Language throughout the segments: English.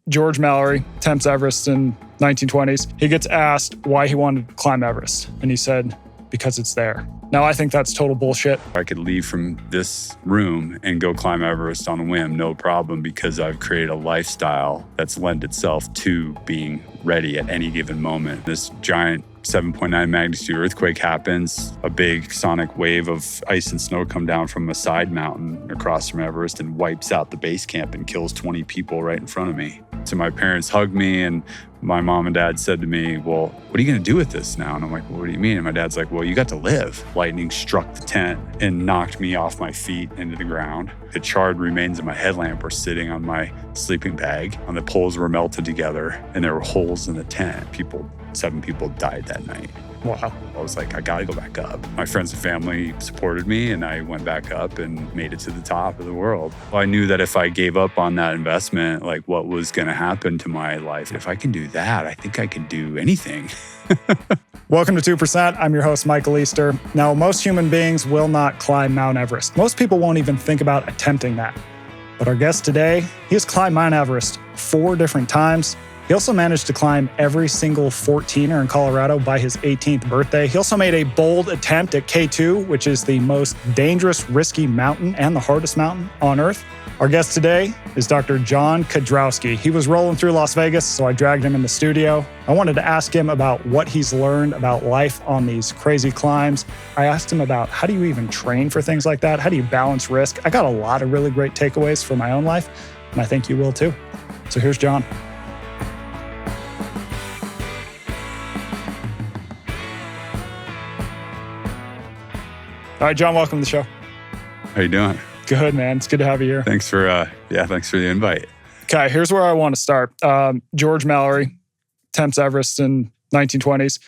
George Mallory attempts Everest in 1920s. He gets asked why he wanted to climb Everest. And he said, because it's there. Now, I think that's total bullshit. I could leave from this room and go climb Everest on a whim, no problem, because I've created a lifestyle that's lent itself to being ready at any given moment. This giant 7.9 magnitude earthquake happens, a big sonic wave of ice and snow come down from a side mountain across from Everest and wipes out the base camp and kills 20 people right in front of me. So my parents hugged me and my mom and dad said to me, well, what are you going to do with this now? And I'm like, well, what do you mean? And my dad's like, well, you got to live. Lightning struck the tent and knocked me off my feet into the ground. The charred remains of my headlamp were sitting on my sleeping bag, and the poles were melted together, and there were holes in the tent. 7 people died that night. Wow. I was like, I gotta go back up. My friends and family supported me, and I went back up and made it to the top of the world. Well, I knew that if I gave up on that investment, like what was gonna happen to my life? If I can do that, I think I can do anything. Welcome to 2%. I'm your host, Michael Easter. Now, most human beings will not climb Mount Everest. Most people won't even think about attempting that. But our guest today, he has climbed Mount Everest 4 different times. He also managed to climb every single 14er in Colorado by his 18th birthday. He also made a bold attempt at K2, which is the most dangerous, risky mountain and the hardest mountain on Earth. Our guest today is Dr. Jon Kedrowski. He was rolling through Las Vegas, so I dragged him in the studio. I wanted to ask him about what he's learned about life on these crazy climbs. I asked him about how do you even train for things like that? How do you balance risk? I got a lot of really great takeaways for my own life, and I think you will too. So here's Jon. All right, Jon, welcome to the show. How you doing? Good, man. It's good to have you here. Thanks for the invite. Okay, here's where I want to start. George Mallory attempts Everest in 1920s.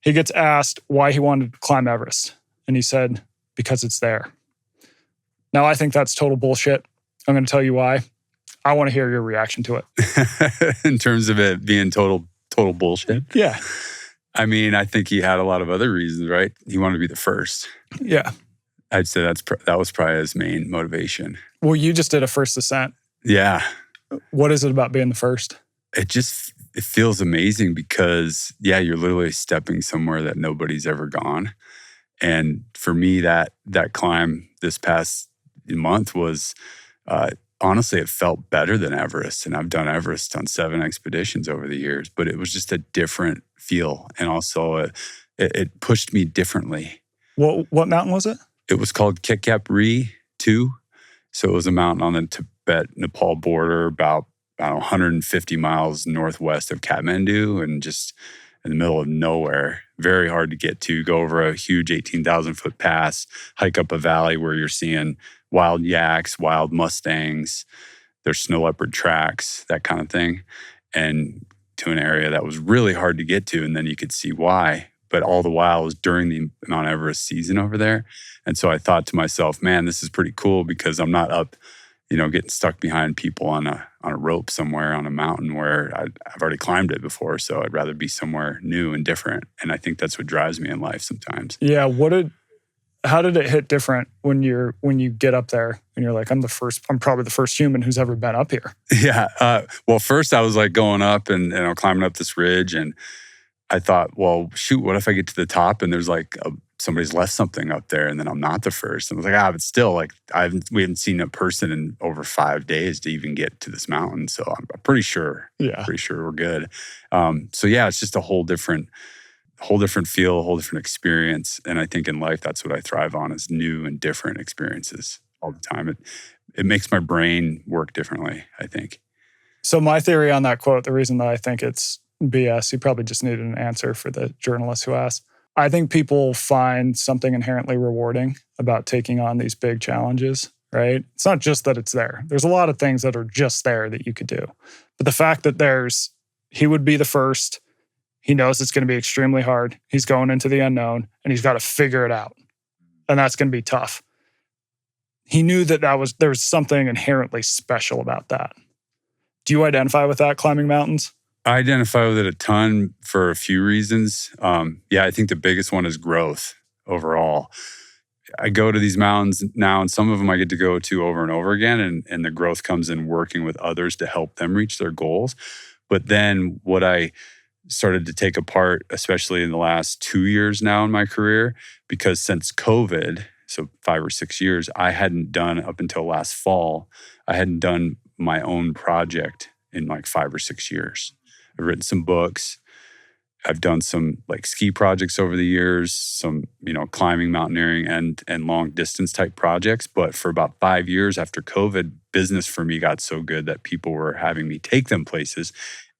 He gets asked why he wanted to climb Everest. And he said, because it's there. Now, I think that's total bullshit. I'm going to tell you why. I want to hear your reaction to it. In terms of it being total bullshit? Yeah. I mean, I think he had a lot of other reasons, right? He wanted to be the first. Yeah. I'd say that was probably his main motivation. Well, you just did a first ascent. Yeah. What is it about being the first? It feels amazing because, yeah, you're literally stepping somewhere that nobody's ever gone. And for me, that climb this past month was, honestly, it felt better than Everest. And I've done Everest on 7 expeditions over the years, but it was just a different feel. And also it pushed me differently. What mountain was it? It was called Ketchiap-Ri 2. So it was a mountain on the Tibet-Nepal border, about 150 miles northwest of Kathmandu, and just in the middle of nowhere. Very hard to get to. Go over a huge 18,000-foot pass, hike up a valley where you're seeing wild yaks, wild mustangs. There's snow leopard tracks, that kind of thing. And to an area that was really hard to get to, and then you could see why. But all the while it was during the Mount Everest season over there. And so I thought to myself, man, this is pretty cool because I'm not up, getting stuck behind people on a rope somewhere on a mountain where I've already climbed it before. So I'd rather be somewhere new and different. And I think that's what drives me in life sometimes. Yeah. How did it hit different when you get up there and you're like, I'm probably the first human who's ever been up here? Yeah. Well, first I was like going up and I'm climbing up this ridge, and I thought, well, shoot, what if I get to the top and there's like somebody's left something up there and then I'm not the first? And I was like, but still, like we haven't seen a person in over 5 days to even get to this mountain. So I'm pretty sure. Yeah. Pretty sure we're good. So yeah, it's just a whole different feel, a whole different experience. And I think in life, that's what I thrive on, is new and different experiences all the time. It makes my brain work differently, I think. So my theory on that quote, the reason that I think it's BS, you probably just needed an answer for the journalist who asked. I think people find something inherently rewarding about taking on these big challenges, right? It's not just that it's there. There's a lot of things that are just there that you could do. But the fact that he would be the first, he knows it's going to be extremely hard. He's going into the unknown and he's got to figure it out. And that's going to be tough. He knew there's something inherently special about that. Do you identify with that climbing mountains? I identify with it a ton for a few reasons. I think the biggest one is growth overall. I go to these mountains now, and some of them I get to go to over and over again. And the growth comes in working with others to help them reach their goals. But then what I started to take apart, especially in the last 2 years now in my career, because since COVID, so 5 or 6 years, I hadn't done up until last fall, I hadn't done my own project in like 5 or 6 years. I've written some books. I've done some like ski projects over the years, some, climbing, mountaineering and long distance type projects. But for about 5 years after COVID, business for me got so good that people were having me take them places.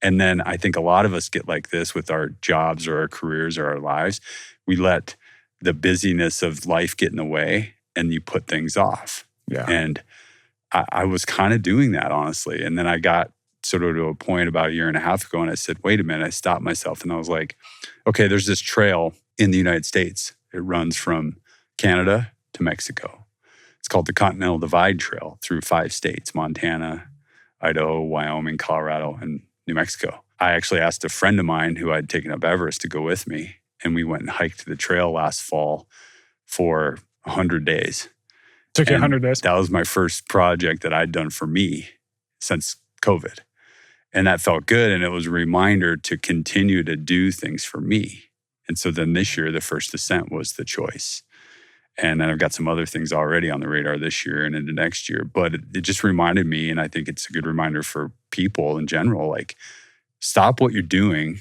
And then I think a lot of us get like this with our jobs or our careers or our lives. We let the busyness of life get in the way and you put things off. Yeah. And I was kind of doing that, honestly. And then I got sort of to a point about a year and a half ago and I said, wait a minute, I stopped myself and I was like, okay, there's this trail in the United States. It runs from Canada to Mexico. It's called the Continental Divide Trail through 5 states, Montana, Idaho, Wyoming, Colorado, and New Mexico. I actually asked a friend of mine who I'd taken up Everest to go with me, and we went and hiked the trail last fall for 100 days. Took you 100 days? That was my first project that I'd done for me since COVID. And that felt good, and it was a reminder to continue to do things for me. And so then this year, the first ascent was the choice. And then I've got some other things already on the radar this year and into next year. But it just reminded me, and I think it's a good reminder for people in general, like, stop what you're doing.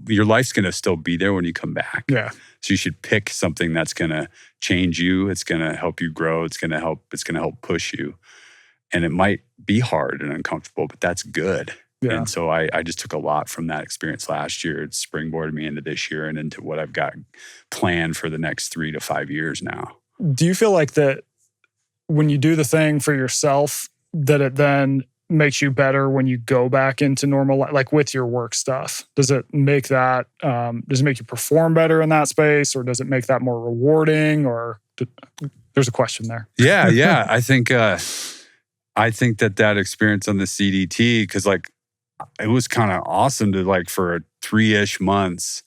Your life's going to still be there when you come back. Yeah. So you should pick something that's going to change you. It's going to help you grow. It's going to help push you. And it might be hard and uncomfortable, but that's good. Yeah. And so I just took a lot from that experience last year. It springboarded me into this year and into what I've got planned for the next 3 to 5 years now. Do you feel like that when you do the thing for yourself, that it then makes you better when you go back into normal life, like with your work stuff? Does it make that, does it make you perform better in that space, or does it make that more rewarding, or there's a question there? Yeah. I think that experience on the CDT, because like it was kind of awesome to like for 3-ish months.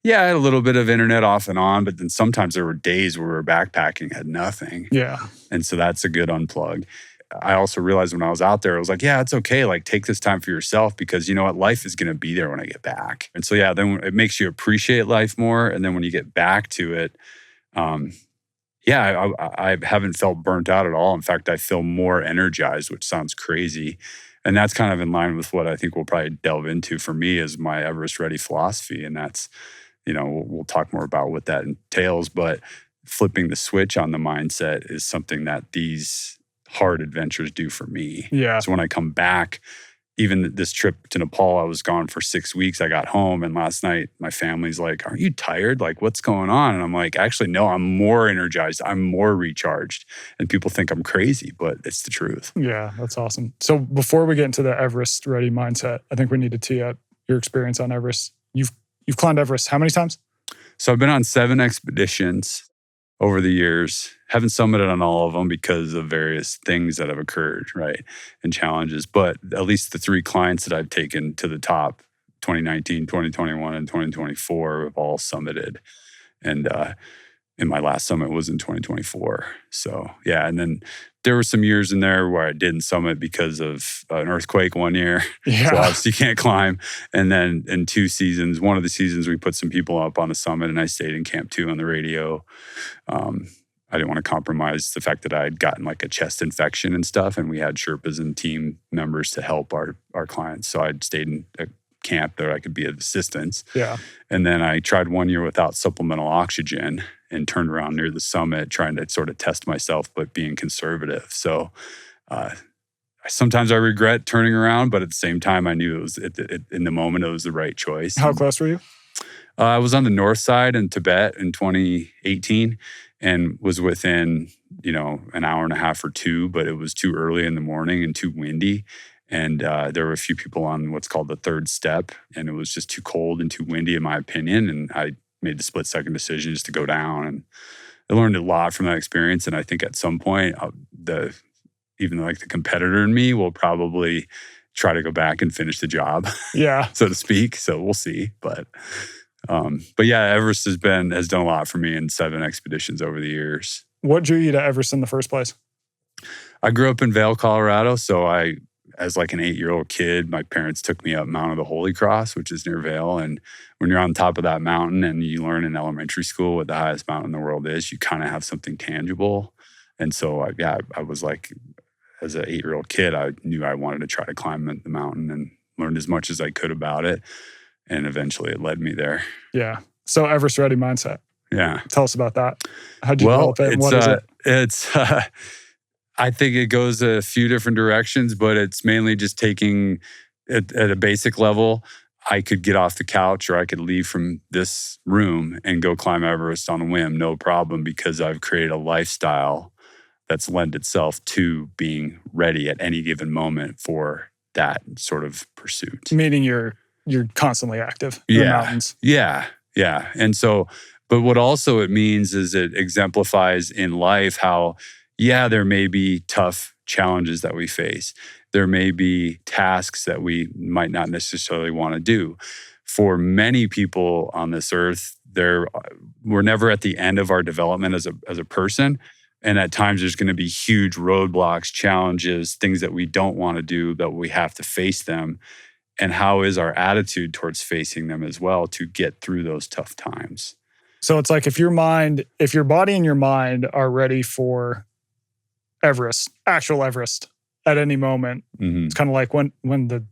Yeah, I had a little bit of internet off and on, but then sometimes there were days where we were backpacking, had nothing. Yeah. And so that's a good unplug. I also realized when I was out there, I was like, yeah, it's okay. Like take this time for yourself, because you know what? Life is going to be there when I get back. And so, yeah, then it makes you appreciate life more. And then when you get back to it, I haven't felt burnt out at all. In fact, I feel more energized, which sounds crazy. And that's kind of in line with what I think we'll probably delve into for me is my Everest Ready philosophy. And that's, we'll talk more about what that entails. But flipping the switch on the mindset is something that these hard adventures do for me. Yeah. So when I come back, even this trip to Nepal, I was gone for 6 weeks. I got home, and last night my family's like, aren't you tired? Like, what's going on? And I'm like, actually, no, I'm more energized. I'm more recharged. And people think I'm crazy, but it's the truth. Yeah, that's awesome. So before we get into the Everest Ready mindset, I think we need to tee up your experience on Everest. You've climbed Everest how many times? So I've been on 7 expeditions over the years. Haven't summited on all of them because of various things that have occurred, right? And challenges. But at least the 3 clients that I've taken to the top, 2019, 2021, and 2024, have all summited. And my last summit was in 2024. So yeah, and then there were some years in there where I didn't summit because of an earthquake one year. Yeah. So obviously you can't climb. And then in 2 seasons, one of the seasons we put some people up on the summit and I stayed in Camp 2 on the radio. I didn't want to compromise the fact that I had gotten like a chest infection and stuff, and we had Sherpas and team members to help our clients. So I'd stayed in a camp there I could be of assistance. Yeah. And then I tried 1 year without supplemental oxygen and turned around near the summit trying to sort of test myself, but being conservative. So sometimes I regret turning around, but at the same time, I knew it was in the moment, it was the right choice. How close were you? I was on the north side in Tibet in 2018 and was within, an hour and a half or 2, but it was too early in the morning and too windy. And there were a few people on what's called the 3rd step, and it was just too cold and too windy, in my opinion. And I made the split-second decision just to go down. And I learned a lot from that experience. And I think at some point, even like the competitor in me will probably try to go back and finish the job, yeah, so to speak. So we'll see. But But yeah, Everest has done a lot for me in 7 expeditions over the years. What drew you to Everest in the first place? I grew up in Vail, Colorado. So as like an 8-year-old kid, my parents took me up Mount of the Holy Cross, which is near Vail. And when you're on top of that mountain and you learn in elementary school what the highest mountain in the world is, you kind of have something tangible. And so I was like, as an 8-year-old kid, I knew I wanted to try to climb the mountain and learned as much as I could about it. And eventually it led me there. Yeah. So Everest Ready mindset. Yeah. Tell us about that. How'd you develop it and what is it? It's I think it goes a few different directions, but it's mainly just taking it at a basic level. I could get off the couch or I could leave from this room and go climb Everest on a whim, no problem, because I've created a lifestyle that's lent itself to being ready at any given moment for that sort of pursuit. Meaning you're constantly active in the mountains. Yeah. And so, but what also it means is it exemplifies in life how, there may be tough challenges that we face. There may be tasks that we might not necessarily want to do. For many people on this earth, we're never at the end of our development as a person. And at times there's going to be huge roadblocks, challenges, things that we don't want to do, that we have to face them. And how is our attitude towards facing them as well to get through those tough times? So it's like if your body and your mind are ready for Everest, actual Everest at any moment, it's kind of like when the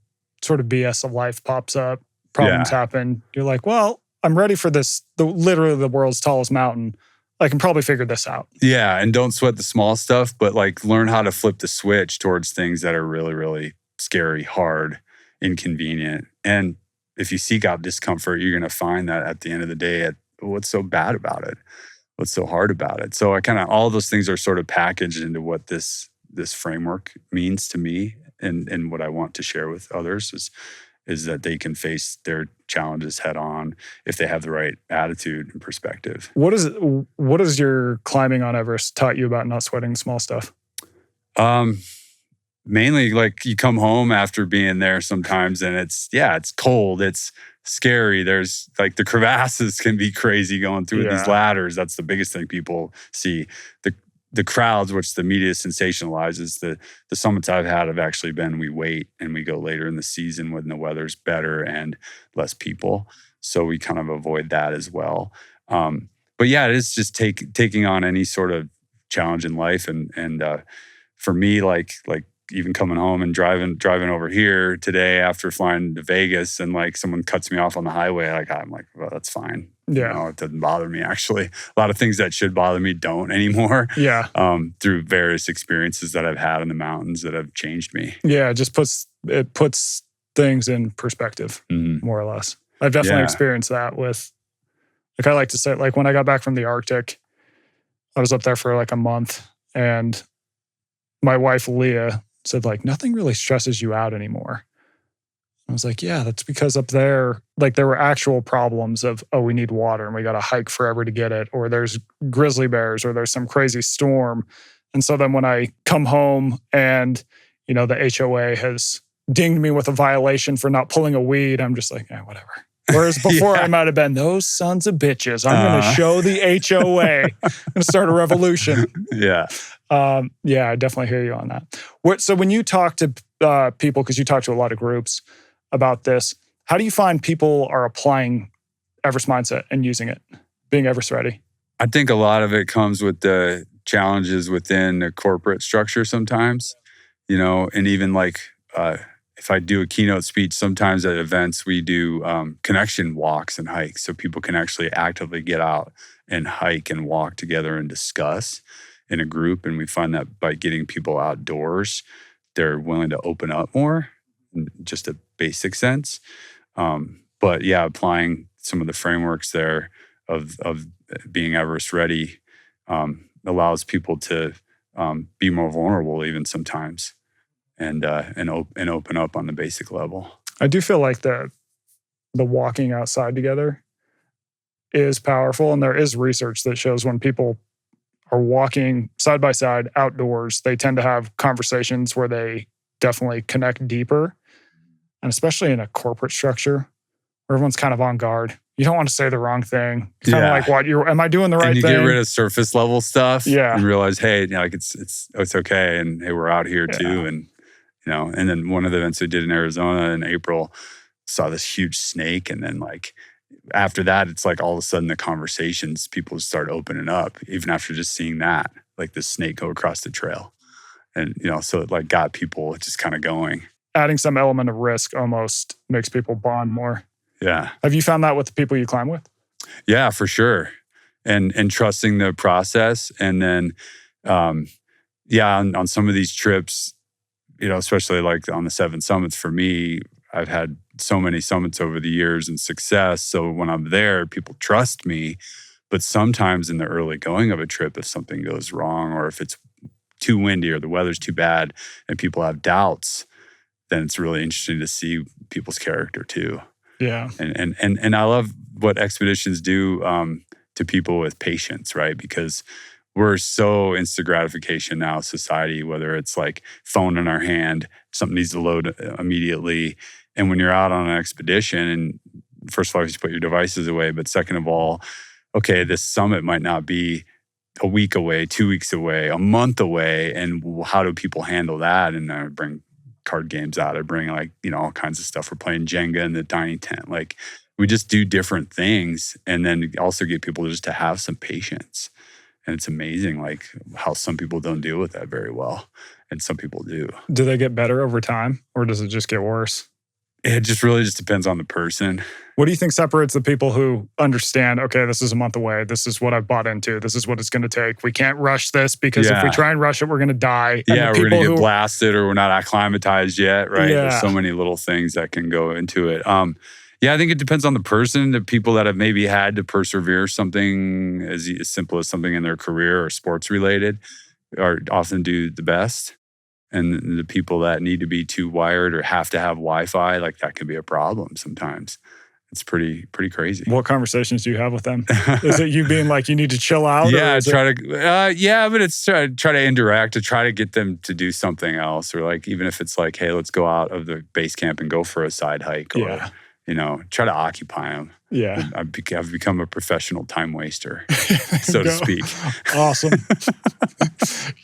sort of BS of life pops up, problems happen, you're like, well, I'm ready for this, literally the world's tallest mountain. I can probably figure this out. Yeah, and don't sweat the small stuff, but like learn how to flip the switch towards things that are really, really scary, hard, inconvenient. And if you seek out discomfort, you're going to find that at the end of the day, what's so bad about it? What's so hard about it? So all those things are sort of packaged into what this framework means to me, and what I want to share with others is that they can face their challenges head on if they have the right attitude and perspective. What is your climbing on Everest taught you about not sweating small stuff? Mainly like you come home after being there sometimes and it's cold, it's scary. There's like the crevasses can be crazy going through these ladders. That's the biggest thing people see. The crowds, which the media sensationalizes, the summits I've had have actually been, we wait and we go later in the season when the weather's better and less people. So we kind of avoid that as well. But yeah, it is just taking on any sort of challenge in life. And for me, like even coming home and driving over here today after flying to Vegas and like someone cuts me off on the highway, I'm like, well, that's fine. Yeah. It doesn't bother me actually. A lot of things that should bother me don't anymore. Yeah. Through various experiences that I've had in the mountains that have changed me. Yeah, it puts things in perspective, more or less. I've definitely experienced that with, like I like to say, like when I got back from the Arctic, I was up there for like a month and my wife, Leah, said like, nothing really stresses you out anymore. I was like, yeah, that's because up there, like there were actual problems of, we need water and we got to hike forever to get it, or there's grizzly bears, or there's some crazy storm. And so then when I come home and, the HOA has dinged me with a violation for not pulling a weed, I'm just like, whatever. Whereas before I might have been, those sons of bitches, I'm going to show the HOA and start a revolution. Yeah. I definitely hear you on that. So when you talk to people, because you talk to a lot of groups about this, how do you find people are applying Everest mindset and using it, being Everest ready? I think a lot of it comes with the challenges within the corporate structure sometimes, and even like if I do a keynote speech, sometimes at events we do connection walks and hikes so people can actually actively get out and hike and walk together and discuss in a group. And we find that by getting people outdoors, they're willing to open up more in just a basic sense. But yeah, applying some of the frameworks there of being Everest ready allows people to be more vulnerable even sometimes and open up on the basic level. I do feel like the walking outside together is powerful. And there is research that shows when people are walking side by side outdoors, they tend to have conversations where they definitely connect deeper. And especially in a corporate structure where everyone's kind of on guard. you don't want to say the wrong thing. Kind of Yeah. like, am I doing the right And you thing? get rid of surface level stuff. Yeah. And realize, hey, you know, like it's okay. And hey, we're out here too. And, you know, and then one of the events we did in Arizona in April, saw this huge snake. And then like, after that, it's like all of a sudden the conversations, people start opening up, even after just seeing that, like the snake go across the trail. And, you know, so it like got people just kind of going. Adding some element of risk almost makes people bond more. Yeah. Have you found that with the people you climb with? Yeah, for sure. And trusting the process. And then, on some of these trips, you know, especially like on the 7 summits for me, I've had so many summits over the years and success. So when I'm there, people trust me. But sometimes in the early going of a trip, if something goes wrong or if it's too windy or the weather's too bad and people have doubts, then it's really interesting to see people's character too. Yeah. And I love what expeditions do to people with patience, right? Because we're so instant gratification now, society, whether it's like phone in our hand, something needs to load immediately. And when you're out on an expedition, and first of all, you put your devices away, but second of all, okay, this summit might not be a week away, 2 weeks away, a month away. And how do people handle that? And I bring card games out. I bring like, you know, all kinds of stuff. We're playing Jenga in the dining tent. Like we just do different things and then also get people just to have some patience. And it's amazing like how some people don't deal with that very well. And some people do. Do they get better over time or does it just get worse? It just really just depends on the person. What do you think separates the people who understand, okay, this is a month away. This is what I've bought into. This is what it's going to take. We can't rush this because if we try and rush it, we're going to die. And we're going to get blasted or we're not acclimatized yet, right? Yeah. There's so many little things that can go into it. I think it depends on the person. The people that have maybe had to persevere something as simple as something in their career or sports related are often do the best. And the people that need to be too wired or have to have Wi-Fi, like that can be a problem sometimes. It's pretty crazy. What conversations do you have with them? Is it you being like, you need to chill out? Yeah, but it's try to indirect, to try to get them to do something else. Or like, even if it's like, hey, let's go out of the base camp and go for a side hike. Or, you know, try to occupy them. Yeah. I've become a professional time waster, so to speak. Awesome.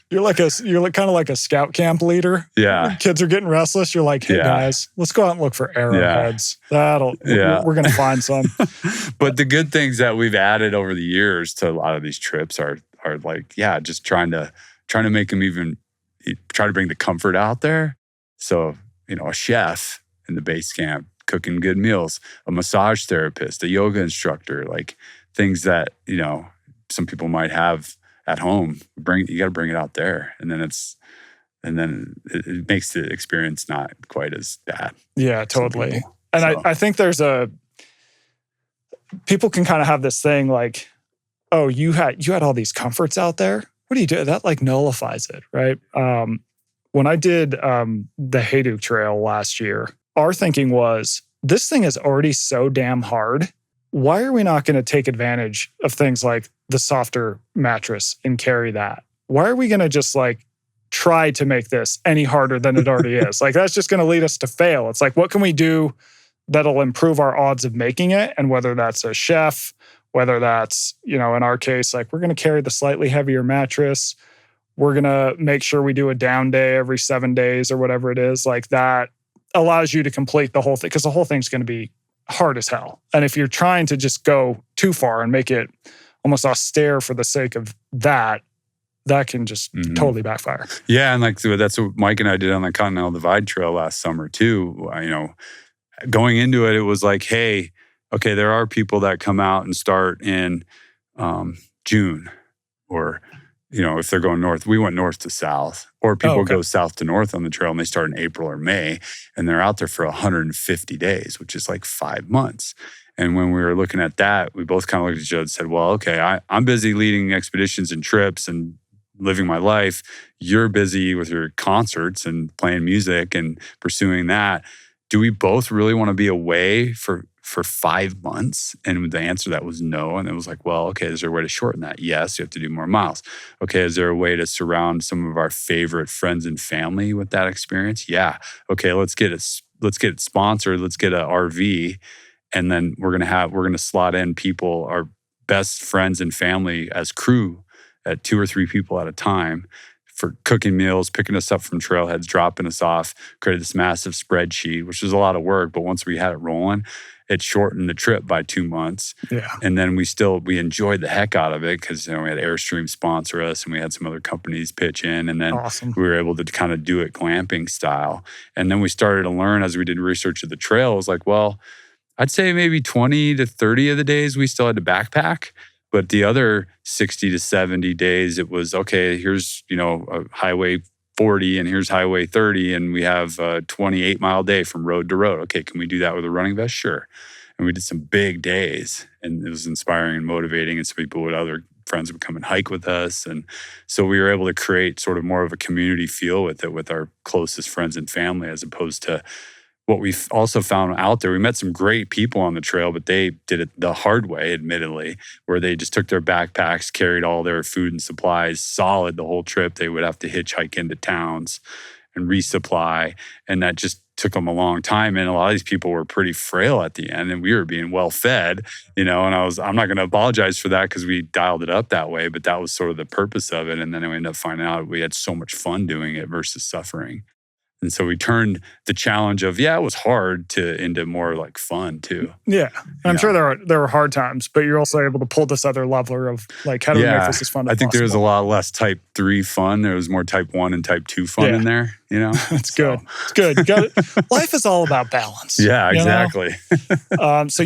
You're kind of like a scout camp leader. Yeah. Kids are getting restless. You're like, hey guys, let's go out and look for arrowheads. We're going to find some. But the good things that we've added over the years to a lot of these trips are like, just trying to make them even try to bring the comfort out there. So, you know, a chef in the base camp cooking good meals, a massage therapist, a yoga instructor, like things that, you know, some people might have at home. You got to bring it out there. And then it makes the experience not quite as bad. Yeah, totally. I think people can kind of have this thing like, oh, you had all these comforts out there. What do you do? That like nullifies it, right? When I did the Hayduk Trail last year, our thinking was, this thing is already so damn hard. Why are we not going to take advantage of things like the softer mattress and carry that? Why are we going to just like try to make this any harder than it already is? Like that's just going to lead us to fail. It's like, what can we do that'll improve our odds of making it? And whether that's a chef, whether that's, you know, in our case, like we're going to carry the slightly heavier mattress. We're going to make sure we do a down day every 7 days or whatever it is. Like that allows you to complete the whole thing because the whole thing's going to be hard as hell. And if you're trying to just go too far and make it almost austere for the sake of that can just totally backfire. Yeah, and like that's what Mike and I did on the Continental Divide Trail last summer too. You know, going into it, it was like, hey, okay, there are people that come out and start in June or, you know, if they're going north, we went north to south, or people go south to north on the trail and they start in April or May and they're out there for 150 days, which is like 5 months. And when we were looking at that, we both kind of looked at each other and said, well, okay, I'm busy leading expeditions and trips and living my life. You're busy with your concerts and playing music and pursuing that. Do we both really want to be away for 5 months? And the answer to that was no. And it was like, well, okay, is there a way to shorten that? Yes, you have to do more miles. Okay, is there a way to surround some of our favorite friends and family with that experience? Yeah. Okay, let's get it sponsored. Let's get an RV And then we're going to slot in people, our best friends and family as crew at 2 or 3 people at a time for cooking meals, picking us up from trailheads, dropping us off, created this massive spreadsheet, which was a lot of work. But once we had it rolling, it shortened the trip by 2 months. Yeah. And then we enjoyed the heck out of it because we had Airstream sponsor us and we had some other companies pitch in. And then Awesome. we were able to kind of do it glamping style. And then we started to learn as we did research of the trail. It was like, well, I'd say maybe 20 to 30 of the days we still had to backpack. But the other 60 to 70 days, it was, okay, here's, a highway 40 and here's highway 30 and we have a 28-mile day from road to road. Okay, can we do that with a running vest? Sure. And we did some big days and it was inspiring and motivating, and some other friends would come and hike with us. And so we were able to create sort of more of a community feel with it with our closest friends and family, as opposed to what we also found out there. We met some great people on the trail, but they did it the hard way, admittedly, where they just took their backpacks, carried all their food and supplies solid the whole trip. They would have to hitchhike into towns and resupply. And that just took them a long time. And a lot of these people were pretty frail at the end, and we were being well fed, and I'm not going to apologize for that because we dialed it up that way, but that was sort of the purpose of it. And then we ended up finding out we had so much fun doing it versus suffering. And so we turned the challenge of, it was hard into more like fun too. Yeah. And I'm sure there were hard times, but you're also able to pull this other leveler of like, how do we make this as fun as I think possible? there was a lot less type 3 fun. There was more type 1 and type 2 fun in there, It's good. It's good. You got it. Life is all about balance. Yeah, exactly. So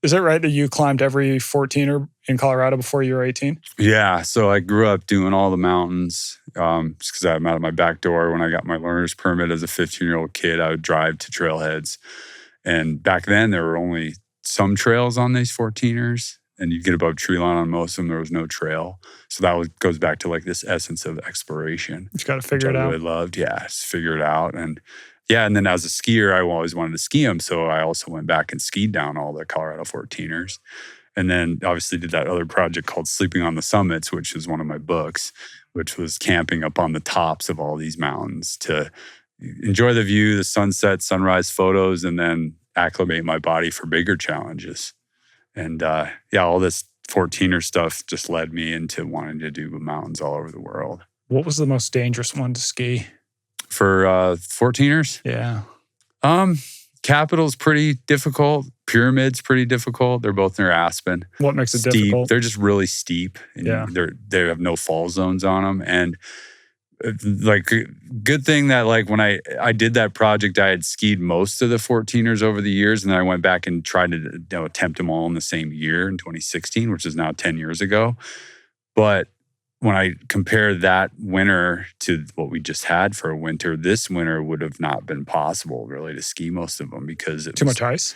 is it right that you climbed every 14er in Colorado before you were 18? Yeah. So I grew up doing all the mountains just because I'm out of my back door. When I got my learner's permit as a 15-year-old kid, I would drive to trailheads. And back then, there were only some trails on these 14ers. And you'd get above tree line on most of them. There was no trail. So that goes back to like this essence of exploration. You got to figure it out. I really loved. Yeah, just figure it out. And then as a skier, I always wanted to ski them. So I also went back and skied down all the Colorado 14ers. And then obviously did that other project called Sleeping on the Summits, which is one of my books, which was camping up on the tops of all these mountains to enjoy the view, the sunset, sunrise photos, and then acclimate my body for bigger challenges. And all this 14er stuff just led me into wanting to do mountains all over the world. What was the most dangerous one to ski? For 14ers? Yeah. Capital's pretty difficult. Pyramid's pretty difficult. They're both near Aspen. What makes it steep. difficult? They're just really steep. And they have no fall zones on them. And like, good thing that like when I did that project, I had skied most of the 14ers over the years. And then I went back and tried to attempt them all in the same year in 2016, which is now 10 years ago. But when I compare that winter to what we just had for a winter, this winter would have not been possible really to ski most of them because it was much ice,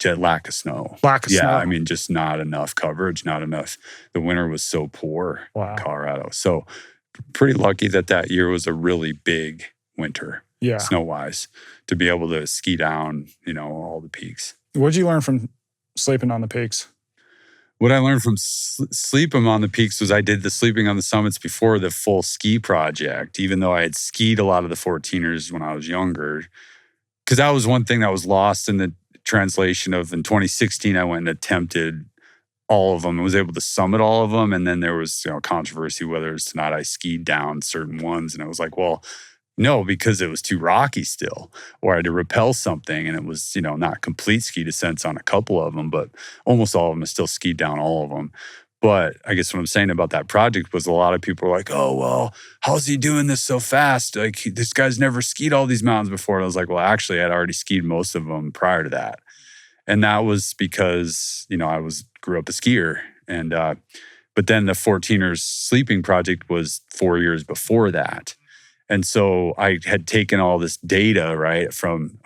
lack of snow. Snow. I mean, just not enough coverage, not enough. The winter was so poor in Colorado. So pretty lucky that year was a really big winter, snow-wise, to be able to ski down, all the peaks. What did you learn from sleeping on the peaks? What I learned from sleeping on the peaks was I did the Sleeping on the Summits before the full ski project, even though I had skied a lot of the 14ers when I was younger. Because that was one thing that was lost in the translation of, in 2016, I went and attempted all of them and was able to summit all of them. And then there was controversy whether it's not I skied down certain ones. And it was like, well, no, because it was too rocky still, or I had to rappel something, and it was, not complete ski descents on a couple of them, but almost all of them. I still skied down all of them. But I guess what I'm saying about that project was a lot of people were like, oh, well, how's he doing this so fast? Like, this guy's never skied all these mountains before. And I was like, well, actually, I'd already skied most of them prior to that. And that was because, I grew up a skier. And but then the 14ers sleeping project was 4 years before that. And so I had taken all this data, right, from,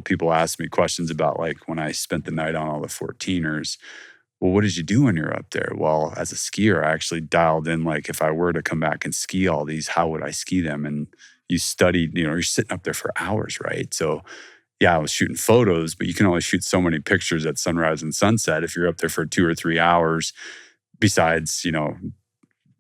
people ask me questions about like when I spent the night on all the 14ers. Well, what did you do when you're up there? Well, as a skier, I actually dialed in, like, if I were to come back and ski all these, how would I ski them? And you studied, you're sitting up there for hours, right? So I was shooting photos, but you can only shoot so many pictures at sunrise and sunset if you're up there for 2 or 3 hours, besides,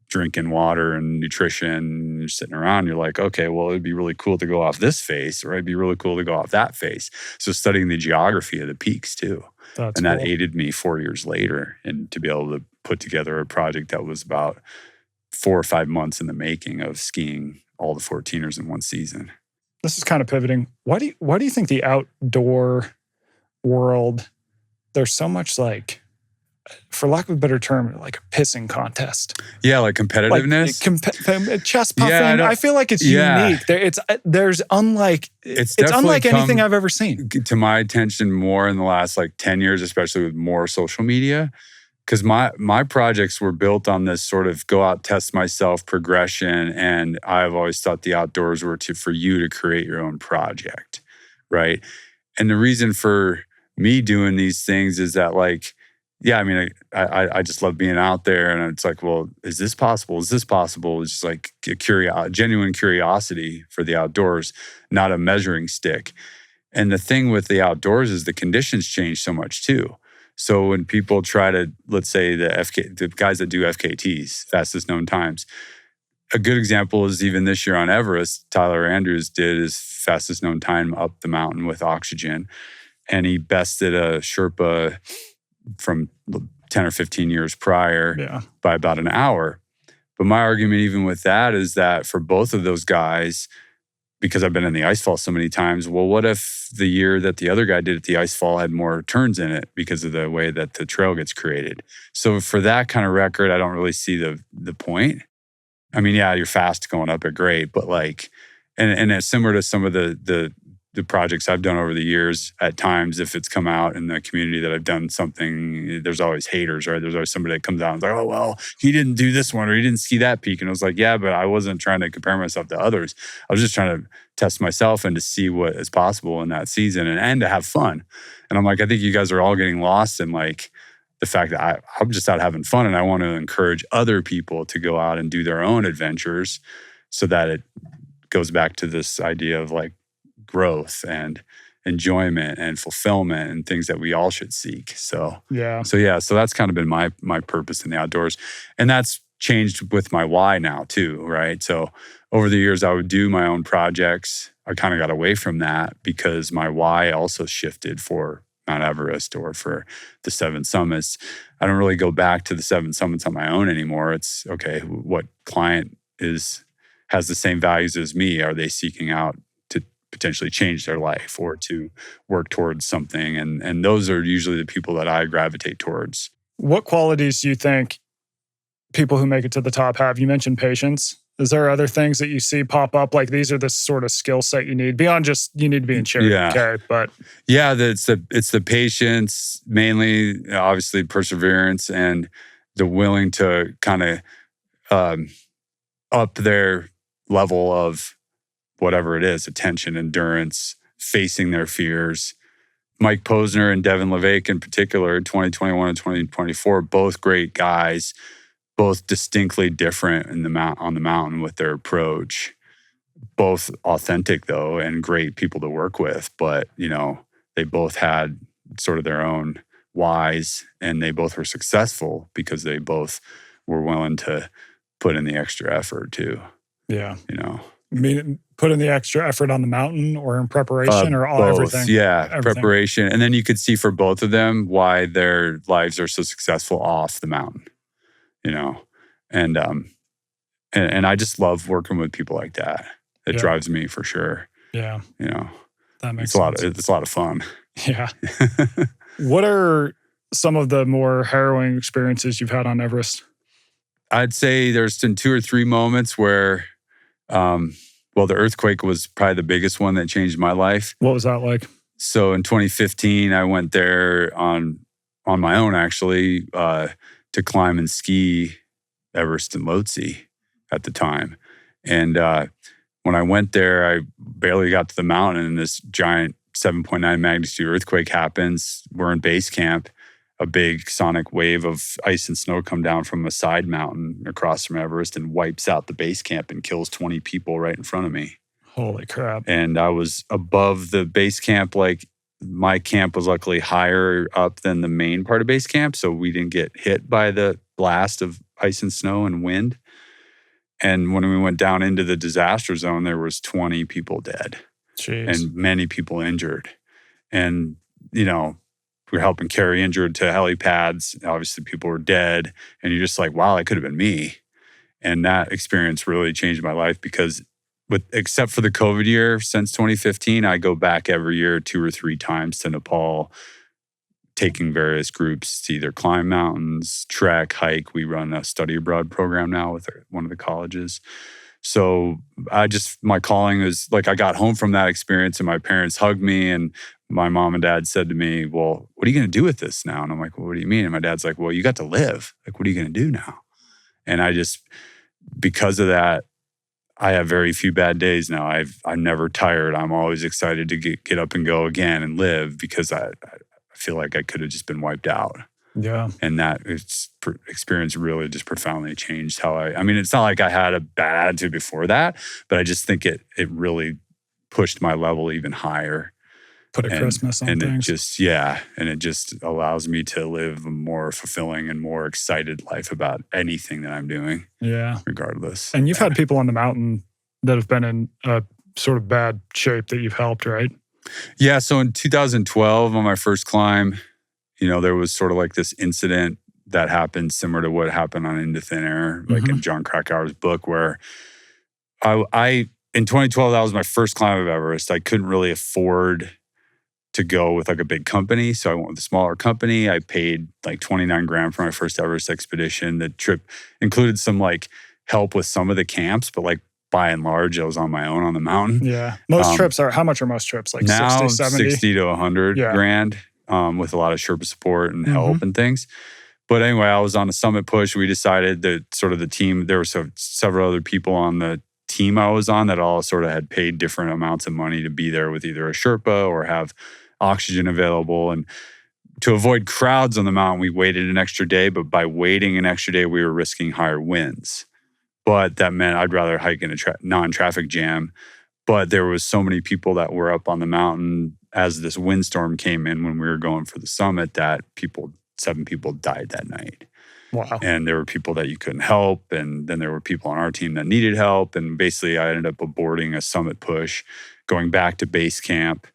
drinking water and nutrition, you're sitting around, you're like, okay, well, it'd be really cool to go off this face, or it'd be really cool to go off that face. So studying the geography of the peaks too. That's and that cool. aided me 4 years later and to be able to put together a project that was about 4 or 5 months in the making of skiing all the 14ers in one season. This is kind of pivoting. Why do you think the outdoor world, there's so much like, for lack of a better term, like a pissing contest? Yeah, like competitiveness. Like chest puffing. I feel like it's unique. It's unlike anything I've ever seen. To my attention more in the last like 10 years, especially with more social media. Because my projects were built on this sort of go out, test myself progression. And I've always thought the outdoors were for you to create your own project, right? And the reason for me doing these things is that like, yeah, I mean, I just love being out there. And it's like, well, is this possible? Is this possible? It's just like a genuine curiosity for the outdoors, not a measuring stick. And the thing with the outdoors is the conditions change so much too. So when people try to, let's say the guys that do FKTs, fastest known times, a good example is even this year on Everest, Tyler Andrews did his fastest known time up the mountain with oxygen. And he bested a Sherpa from 10 or 15 years prior by about an hour. But my argument even with that is that for both of those guys, because I've been in the icefall so many times, well, what if the year that the other guy did it, the icefall had more turns in it because of the way that the trail gets created? So for that kind of record, I don't really see the point. I mean, yeah, you're fast going up it, great, but like, and it's similar to some of the projects I've done over the years. At times, if it's come out in the community that I've done something, there's always haters, right? There's always somebody that comes out and is like, oh, well, he didn't do this one or he didn't ski that peak. And I was like, yeah, but I wasn't trying to compare myself to others. I was just trying to test myself and to see what is possible in that season and to have fun. And I'm like, I think you guys are all getting lost in like the fact that I'm just out having fun, and I want to encourage other people to go out and do their own adventures so that it goes back to this idea of like growth and enjoyment and fulfillment and things that we all should seek. So that's kind of been my purpose in the outdoors. And that's changed with my why now too, right? So over the years, I would do my own projects. I kind of got away from that because my why also shifted for Mount Everest or for the 7 summits. I don't really go back to the 7 summits on my own anymore. It's okay, what client has the same values as me? Are they seeking out to potentially change their life or to work towards something? And those are usually the people that I gravitate towards. What qualities do you think people who make it to the top have? You mentioned patience. Is there other things that you see pop up? Like these are the sort of skill set you need beyond just you need to be in shape. Okay, but it's the patience, mainly, obviously perseverance, and the willing to kind of up their level of whatever it is, attention, endurance, facing their fears. Mike Posner and Devin LeVake in particular, 2021 and 2024, both great guys, both distinctly different on the mountain with their approach. Both authentic though, and great people to work with. But, they both had sort of their own whys, and they both were successful because they both were willing to put in the extra effort too. Yeah. I mean, put in the extra effort on the mountain or in preparation or all both. Everything? Yeah, everything. Preparation. And then you could see for both of them why their lives are so successful off the mountain, And I just love working with people like that. It drives me for sure. Yeah. That makes sense. sense. It's a lot of fun. Yeah. What are some of the more harrowing experiences you've had on Everest? I'd say there's been 2 or 3 moments where, the earthquake was probably the biggest one that changed my life. What was that like? So in 2015, I went there on my own, actually, to climb and ski Everest and Lhotse at the time. And when I went there, I barely got to the mountain, and this giant 7.9 magnitude earthquake happens. We're in base camp. A big sonic wave of ice and snow come down from a side mountain across from Everest and wipes out the base camp and kills 20 people right in front of me. Holy crap. And I was above the base camp. Like, my camp was luckily higher up than the main part of base camp, so we didn't get hit by the blast of ice and snow and wind. And when we went down into the disaster zone, there was 20 people dead. Jeez. And many people injured. And, we're helping carry injured to helipads. Obviously, people were dead. And you're just like, wow, that could have been me. And that experience really changed my life because except for the COVID year, since 2015, I go back every year 2 or 3 times to Nepal, taking various groups to either climb mountains, trek, hike. We run a study abroad program now with one of the colleges. So my calling is like, I got home from that experience and my parents hugged me and my mom and dad said to me, well, what are you going to do with this now? And I'm like, well, what do you mean? And my dad's like, well, you got to live. Like, what are you going to do now? And because of that, I have very few bad days now. I'm never tired. I'm always excited to get up and go again and live because I feel like I could have just been wiped out. Yeah. And that experience really just profoundly changed how I mean, it's not like I had a bad attitude before that, but I just think it really pushed my level even higher. Put a Christmas on things. It just allows me to live a more fulfilling and more excited life about anything that I'm doing. Yeah. Regardless. And you've had people on the mountain that have been in a sort of bad shape that you've helped, right? Yeah. So in 2012, on my first climb, there was sort of like this incident that happened similar to what happened on Into Thin Air, like in Jon Krakauer's book, where I in 2012, that was my first climb of Everest. I couldn't really afford to go with like a big company. So I went with a smaller company. I paid like $29,000 for my first Everest expedition. The trip included some like help with some of the camps, but like by and large, I was on my own on the mountain. Yeah. How much are most trips? Like now 60, 70? 60 to 100 grand with a lot of Sherpa support and help and things. But anyway, I was on a summit push. We decided that sort of the team, there were several other people on the team I was on that all sort of had paid different amounts of money to be there with either a Sherpa or have oxygen available. And to avoid crowds on the mountain, we waited an extra day. But by waiting an extra day, we were risking higher winds. But that meant I'd rather hike in a non-traffic jam. But there was so many people that were up on the mountain as this windstorm came in when we were going for the summit that 7 people died that night. Wow. And there were people that you couldn't help. And then there were people on our team that needed help. And basically I ended up aborting a summit push, going back to base camp.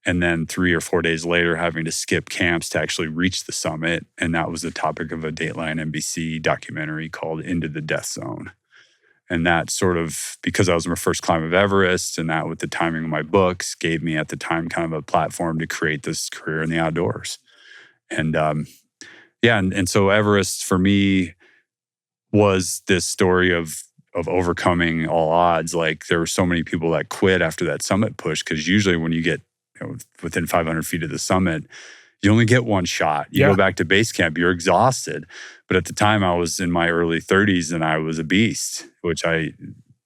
And then 3 or 4 days later, having to skip camps to actually reach the summit. And that was the topic of a Dateline NBC documentary called Into the Death Zone. And that sort of, because I was my first climb of Everest, and that with the timing of my books, gave me at the time kind of a platform to create this career in the outdoors. And and so Everest for me was this story of overcoming all odds. Like there were so many people that quit after that summit push, because usually when you get within 500 feet of the summit, you only get one shot. You go back to base camp, you're exhausted. But at the time I was in my early 30s and I was a beast, which I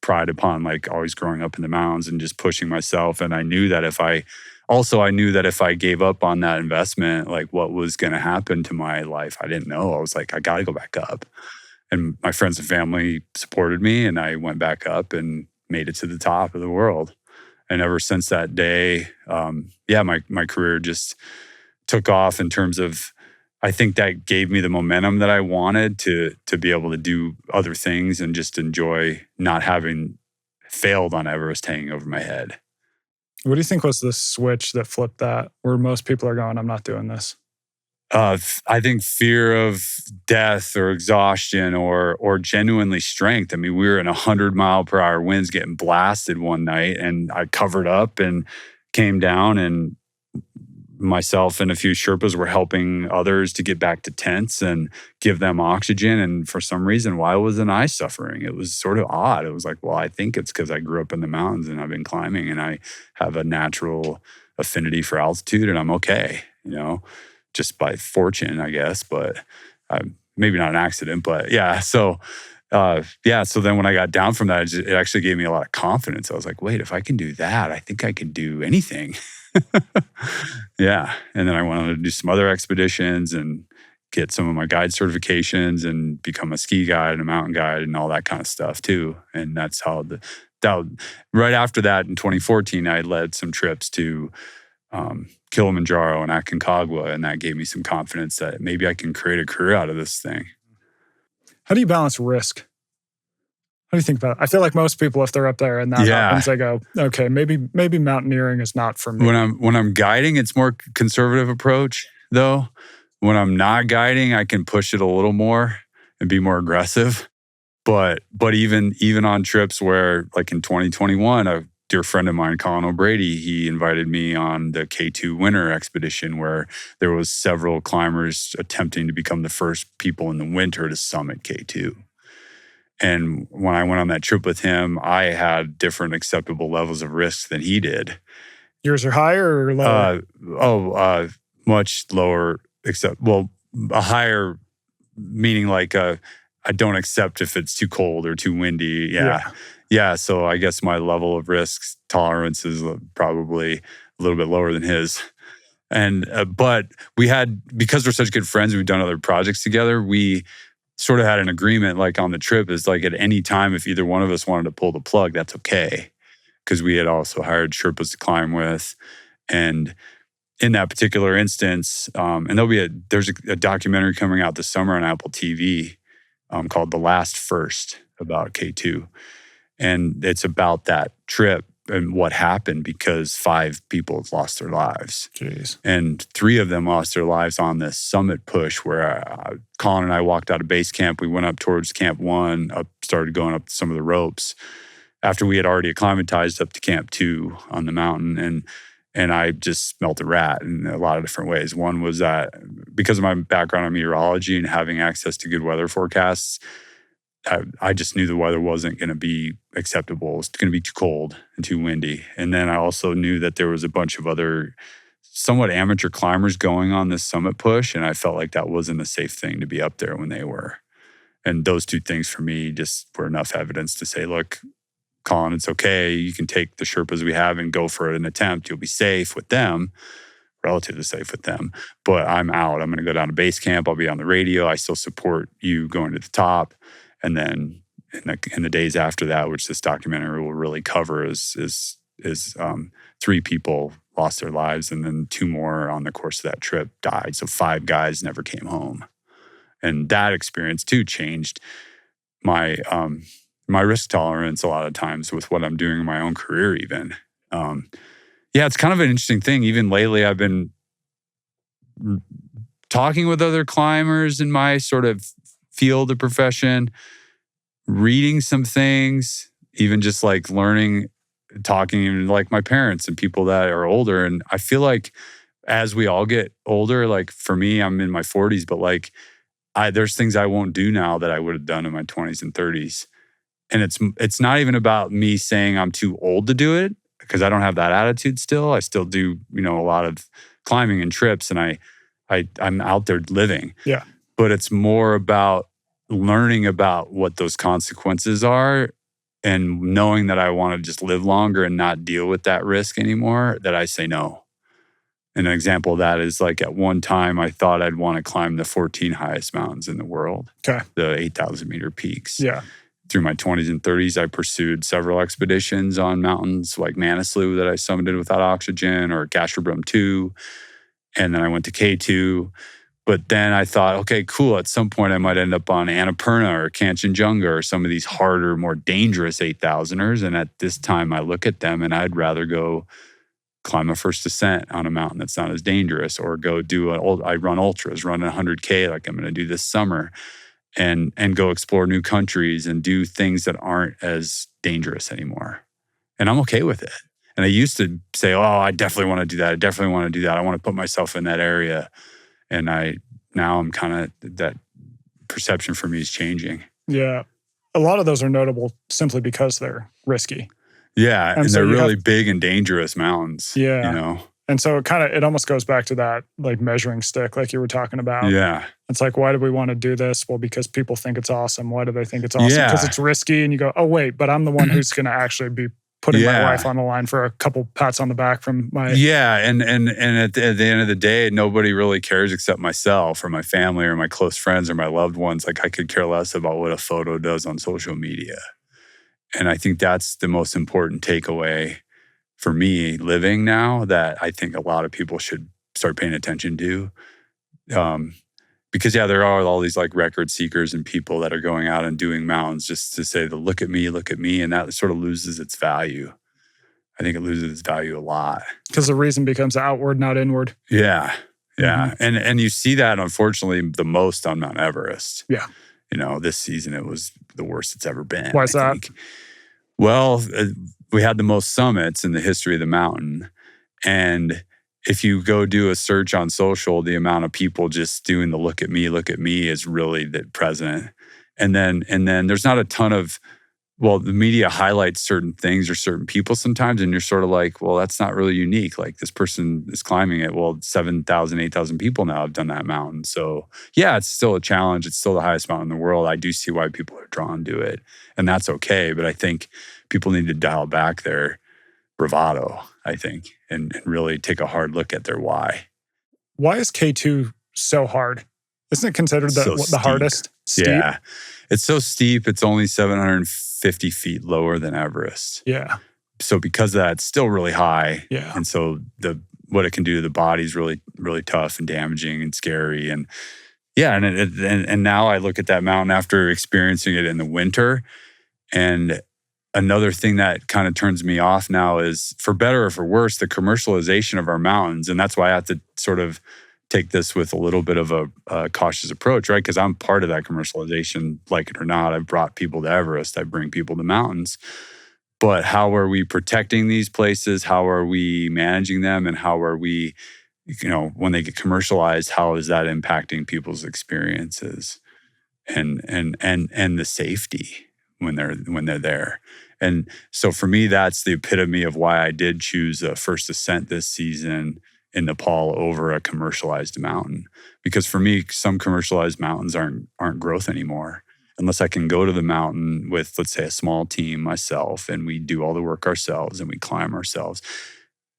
pride upon, like always growing up in the mountains and just pushing myself. And I knew that if I gave up on that investment, like what was going to happen to my life, I didn't know. I was like, I got to go back up. And my friends and family supported me and I went back up and made it to the top of the world. And ever since that day, my career just took off in terms of, I think that gave me the momentum that I wanted to be able to do other things and just enjoy not having failed on Everest hanging over my head. What do you think was the switch that flipped that, where most people are going, I'm not doing this? I think fear of death or exhaustion or genuinely strength. I mean, we were in 100-mile-per-hour winds getting blasted one night, and I covered up and came down, and myself and a few Sherpas were helping others to get back to tents and give them oxygen. And for some reason, why wasn't I suffering? It was sort of odd. It was like, well, I think it's because I grew up in the mountains and I've been climbing and I have a natural affinity for altitude and I'm okay, just by fortune, I guess, but maybe not an accident, but yeah. So then when I got down from that, it actually gave me a lot of confidence. I was like, wait, if I can do that, I think I can do anything. Yeah. And then I went on to do some other expeditions and get some of my guide certifications and become a ski guide and a mountain guide and all that kind of stuff too. And that's how right after that in 2014, I led some trips to Kilimanjaro and Aconcagua, and that gave me some confidence that maybe I can create a career out of this thing. How do you balance risk? What do you think about it? I feel like most people, if they're up there and that happens, they go, okay, maybe mountaineering is not for me. When I'm guiding, it's more conservative approach though. When I'm not guiding, I can push it a little more and be more aggressive. But even on trips where, like in 2021, a dear friend of mine, Colin O'Brady, he invited me on the K2 winter expedition where there was several climbers attempting to become the first people in the winter to summit K2. And when I went on that trip with him, I had different acceptable levels of risk than he did. Yours are higher or lower? Much lower, a higher, meaning like I don't accept if it's too cold or too windy. Yeah. So I guess my level of risk tolerance is probably a little bit lower than his. And but we had, because we're such good friends, we've done other projects together. We sort of had an agreement, like on the trip, is like at any time, if either one of us wanted to pull the plug, that's okay, because we had also hired Sherpas to climb with. And in that particular instance, and there's a documentary coming out this summer on Apple TV called The Last First about K2. And it's about that trip and what happened because 5 people lost their lives. Jeez. And 3 of them lost their lives on this summit push where Colin and I walked out of base camp. We went up towards Camp 1, started going up some of the ropes after we had already acclimatized up to Camp 2 on the mountain. And I just smelt a rat in a lot of different ways. One was that because of my background in meteorology and having access to good weather forecasts, I just knew the weather wasn't going to be acceptable. It was going to be too cold and too windy. And then I also knew that there was a bunch of other somewhat amateur climbers going on this summit push, and I felt like that wasn't a safe thing to be up there when they were. And those 2 things for me just were enough evidence to say, look, Colin, it's okay. You can take the Sherpas we have and go for an attempt. You'll be safe with them, relatively safe with them. But I'm out. I'm going to go down to base camp. I'll be on the radio. I still support you going to the top. And then in the days after that, which this documentary will really cover, is 3 people lost their lives, and then 2 more on the course of that trip died. So 5 guys never came home. And that experience too changed my risk tolerance a lot of times with what I'm doing in my own career even. It's kind of an interesting thing. Even lately, I've been talking with other climbers in my sort of field of profession, reading some things, even just like learning, talking even like my parents and people that are older. And I feel like as we all get older, like for me, I'm in my 40s, but like there's things I won't do now that I would have done in my 20s and 30s. And it's not even about me saying I'm too old to do it, because I don't have that attitude still. I still do, a lot of climbing and trips, and I'm out there living. Yeah. But it's more about learning about what those consequences are and knowing that I want to just live longer and not deal with that risk anymore, that I say no. And an example of that is like at one time, I thought I'd want to climb the 14 highest mountains in the world, the 8,000 meter peaks. Yeah. Through my 20s and 30s, I pursued several expeditions on mountains like Manaslu that I summited without oxygen, or Gasherbrum 2. And then I went to K2. But then I thought, okay, cool. At some point, I might end up on Annapurna or Kanchenjunga or some of these harder, more dangerous 8,000ers. And at this time, I look at them and I'd rather go climb a first ascent on a mountain that's not as dangerous, or go I run ultras, run 100K like I'm going to do this summer, and go explore new countries and do things that aren't as dangerous anymore. And I'm okay with it. And I used to say, oh, I definitely want to do that. I definitely want to do that. I want to put myself in that area. And now I'm kind of, that perception for me is changing. Yeah. A lot of those are notable simply because they're risky. Yeah. And so they're really big and dangerous mountains. Yeah. And so it almost goes back to that like measuring stick, like you were talking about. Yeah. It's like, why do we want to do this? Well, because people think it's awesome. Why do they think it's awesome? Because it's risky. And you go, oh, wait, but I'm the one who's going to actually be putting my life on the line for a couple pats on the back from my... Yeah, and at the end of the day, nobody really cares except myself or my family or my close friends or my loved ones. Like I could care less about what a photo does on social media. And I think that's the most important takeaway for me living now, that I think a lot of people should start paying attention to. Because there are all these like record seekers and people that are going out and doing mountains just to say look at me, and that sort of loses its value. I think it loses its value a lot. Because the reason becomes outward, not inward. Yeah. And you see that, unfortunately, the most on Mount Everest. Yeah. This season it was the worst it's ever been. Why is that? Well, we had the most summits in the history of the mountain. And if you go do a search on social, the amount of people just doing the look at me is really present. And then there's not a ton of, the media highlights certain things or certain people sometimes, and you're sort of like, well, that's not really unique. Like this person is climbing it. Well, 7,000, 8,000 people now have done that mountain. So yeah, it's still a challenge. It's still the highest mountain in the world. I do see why people are drawn to it, and that's okay. But I think people need to dial back their bravado, I think, and really take a hard look at their why. Why is K2 so hard? Isn't it considered the hardest? Steep? Yeah. It's so steep. It's only 750 feet lower than Everest. Yeah. So because of that, it's still really high. Yeah. And so what it can do to the body is really, really tough and damaging and scary. And yeah, and now I look at that mountain after experiencing it in the winter. And another thing that kind of turns me off now is, for better or for worse, the commercialization of our mountains. And that's why I have to sort of take this with a little bit of a cautious approach, right? Because I'm part of that commercialization, like it or not. I've brought people to Everest. I bring people to mountains. But how are we protecting these places? How are we managing them? And how are we, when they get commercialized, how is that impacting people's experiences and the safety when they're there? And so for me, that's the epitome of why I did choose a first ascent this season in Nepal over a commercialized mountain. Because for me, some commercialized mountains aren't growth anymore. Unless I can go to the mountain with, let's say, a small team, myself, and we do all the work ourselves and we climb ourselves.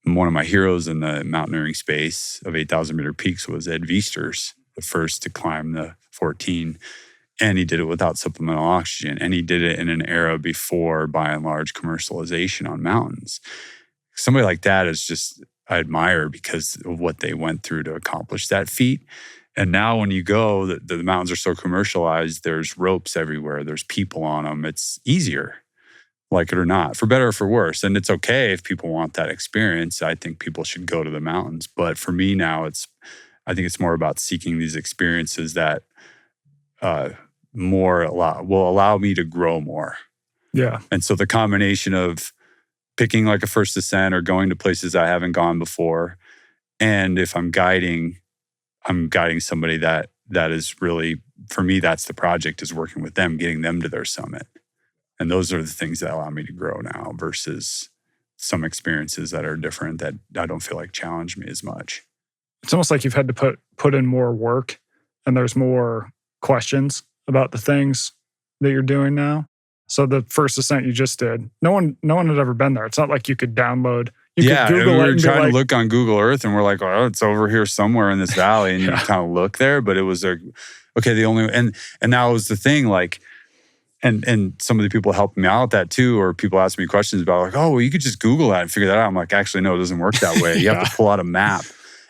And one of my heroes in the mountaineering space of 8,000 meter peaks was Ed Viesters, the first to climb the 14. And he did it without supplemental oxygen. And he did it in an era before, by and large, commercialization on mountains. Somebody like that is just, I admire because of what they went through to accomplish that feat. And now when you go, the mountains are so commercialized, there's ropes everywhere, there's people on them. It's easier, like it or not, for better or for worse. And it's okay if people want that experience. I think people should go to the mountains. But for me now, I think it's more about seeking these experiences that will allow me to grow more. Yeah. And so the combination of picking like a first ascent or going to places I haven't gone before, and if I'm guiding somebody that is really, for me, that's the project, is working with them, getting them to their summit. And those are the things that allow me to grow now versus some experiences that are different that I don't feel like challenge me as much. It's almost like you've had to put in more work, and there's more questions about the things that you're doing now. So the first ascent you just did, no one had ever been there. It's not like you could download. You could Google we it were and trying to look on Google Earth, and we're like, oh, it's over here somewhere in this valley, and you kind of look there. But it was the only, and that was the thing, like, and some of the people helped me out with that too, or people asked me questions about, like, oh, well, you could just Google that and figure that out. I'm like, actually, no, it doesn't work that way. You have to pull out a map.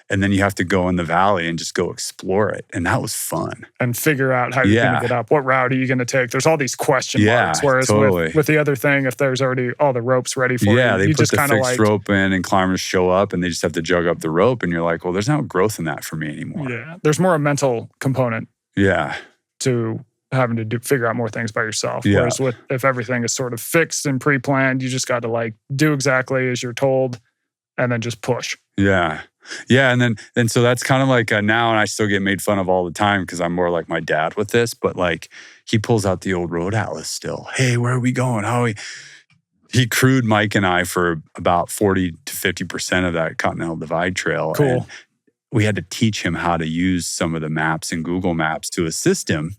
And then you have to go in the valley and just go explore it. And that was fun. And figure out how you're going to get up. What route are you going to take? There's all these question marks. Whereas with the other thing, if there's already all the ropes ready for you, they you put just the kind of fixed rope in, and climbers show up and they just have to jug up the rope. And you're like, well, there's no growth in that for me anymore. Yeah. There's more a mental component. Yeah. To having to figure out more things by yourself. Yeah. Whereas if everything is sort of fixed and pre-planned, you just got to like do exactly as you're told and then just push. Yeah. Yeah, and so that's kind of like now, and I still get made fun of all the time because I'm more like my dad with this, but like he pulls out the old road atlas still. Hey, where are we going? He crewed Mike and I for about 40 to 50% of that Continental Divide Trail. Cool. And we had to teach him how to use some of the maps in Google Maps to assist him,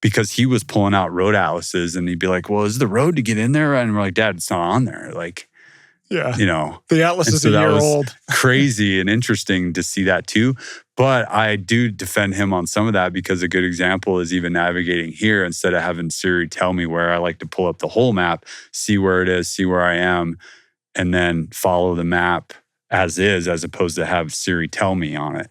because he was pulling out road atlases and he'd be like, well, is the road to get in there? And we're like, Dad, it's not on there. Like, yeah. The atlas is a year old. Crazy and interesting to see that too. But I do defend him on some of that, because a good example is even navigating here. Instead of having Siri tell me where, I like to pull up the whole map, see where it is, see where I am, and then follow the map as is, as opposed to have Siri tell me on it.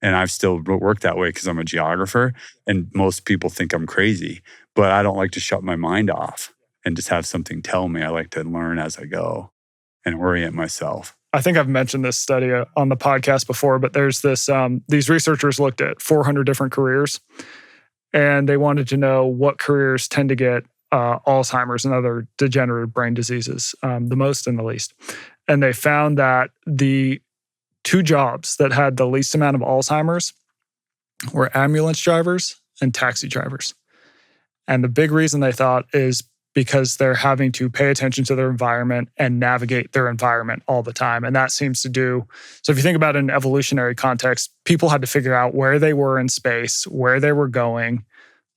And I've still worked that way because I'm a geographer. And most people think I'm crazy, but I don't like to shut my mind off and just have something tell me. I like to learn as I go and orient myself. I think I've mentioned this study on the podcast before, but there's this, these researchers looked at 400 different careers, and they wanted to know what careers tend to get Alzheimer's and other degenerative brain diseases the most and the least. And they found that the 2 jobs that had the least amount of Alzheimer's were ambulance drivers and taxi drivers. And the big reason they thought is because they're having to pay attention to their environment and navigate their environment all the time. And that seems to do, so if you think about it in an evolutionary context, people had to figure out where they were in space, where they were going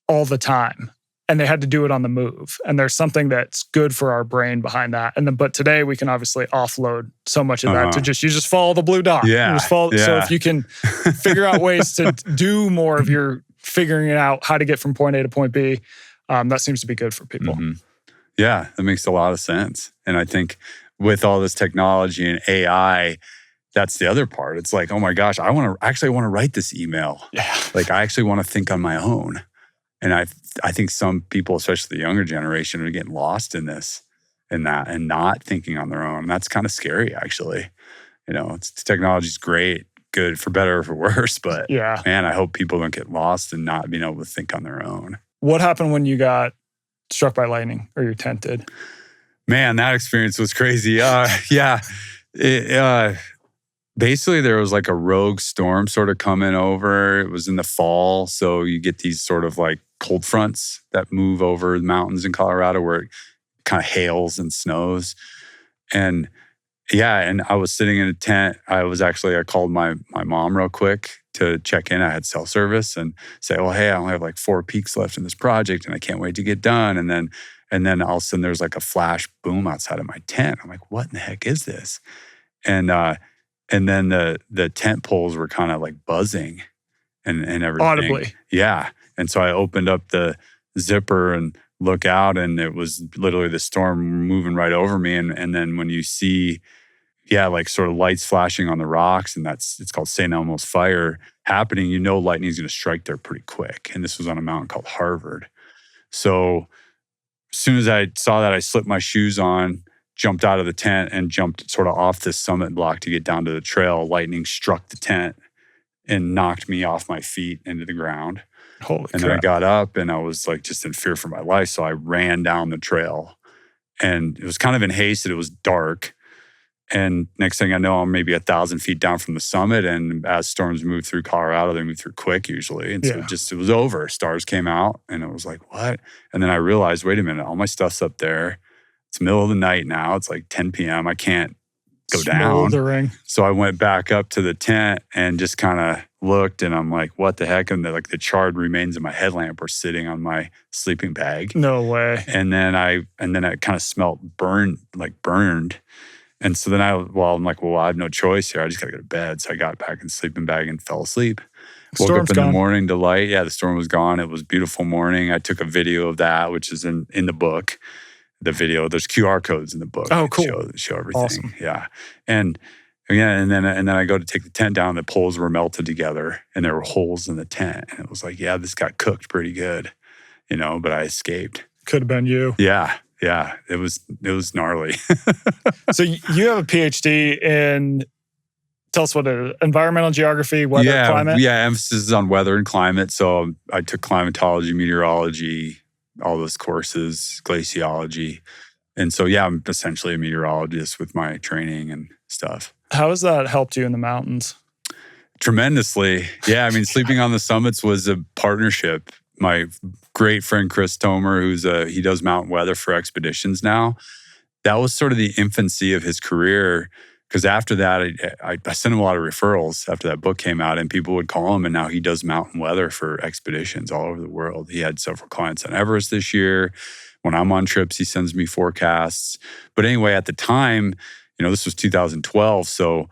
all the time. And they had to do it on the move. And there's something that's good for our brain behind that. And then, but today we can obviously offload so much of that to you just follow the blue dot. Yeah. So if you can figure out ways to do more of your figuring it out, how to get from point A to point B, that seems to be good for people. Mm-hmm. Yeah, that makes a lot of sense. And I think with all this technology and AI, that's the other part. It's like, oh my gosh, I want to write this email. Yeah. Like I actually want to think on my own. And I think some people, especially the younger generation, are getting lost in this and that and not thinking on their own. And that's kind of scary, actually. Technology's great, good for better or for worse. But man, I hope people don't get lost and not being able to think on their own. What happened when you got struck by lightning or your tent did? Man, that experience was crazy. Basically, there was like a rogue storm sort of coming over. It was in the fall. So you get these sort of like cold fronts that move over the mountains in Colorado where it kind of hails and snows. And I was sitting in a tent. I called my mom real quick to check in. I had cell service and say, well, hey, I only have like 4 peaks left in this project and I can't wait to get done. And then all of a sudden there's like a flash boom outside of my tent. I'm like, what in the heck is this? And then the tent poles were kind of like buzzing and everything. Audibly. Yeah. And so I opened up the zipper and look out and it was literally the storm moving right over me. And then when you see, like sort of lights flashing on the rocks and it's called St. Elmo's fire happening, lightning's going to strike there pretty quick. And this was on a mountain called Harvard. So as soon as I saw that, I slipped my shoes on, jumped out of the tent and jumped sort of off this summit block to get down to the trail. Lightning struck the tent and knocked me off my feet into the ground. Holy crap. Then I got up and I was like just in fear for my life. So I ran down the trail and it was kind of in haste. It was dark. And next thing I know, I'm maybe 1,000 feet down from the summit. And as storms move through Colorado, they move through quick usually. And so it was over. Stars came out and it was like, what? And then I realized, wait a minute, all my stuff's up there. It's middle of the night now. It's like 10 p.m. I can't go down. So I went back up to the tent and just kind of looked and I'm like, what the heck? And the charred remains of my headlamp were sitting on my sleeping bag. No way. And then I kind of smelled burned. And so then I'm like, well, I have no choice here. I just got to go to bed. So I got back in the sleeping bag and fell asleep. Woke up in the morning to light. Yeah, the storm was gone. It was a beautiful morning. I took a video of that, which is in the book. The video, there's QR codes in the book. Oh, cool. Show everything. Awesome. Yeah. And then I go to take the tent down. The poles were melted together and there were holes in the tent. And it was like, yeah, this got cooked pretty good, but I escaped. Could have been you. Yeah. Yeah. It was gnarly. So you have a PhD in, tell us what it is, environmental geography, weather, climate? Yeah. Emphasis is on weather and climate. So I took climatology, meteorology, all those courses, glaciology. And so, I'm essentially a meteorologist with my training and stuff. How has that helped you in the mountains? Tremendously. Yeah, I mean, sleeping on the summits was a partnership. My great friend, Chris Tomer, he does mountain weather for expeditions now. That was sort of the infancy of his career. Because after that, I sent him a lot of referrals after that book came out and people would call him and now he does mountain weather for expeditions all over the world. He had several clients on Everest this year. When I'm on trips, he sends me forecasts. But anyway, at the time, this was 2012. So,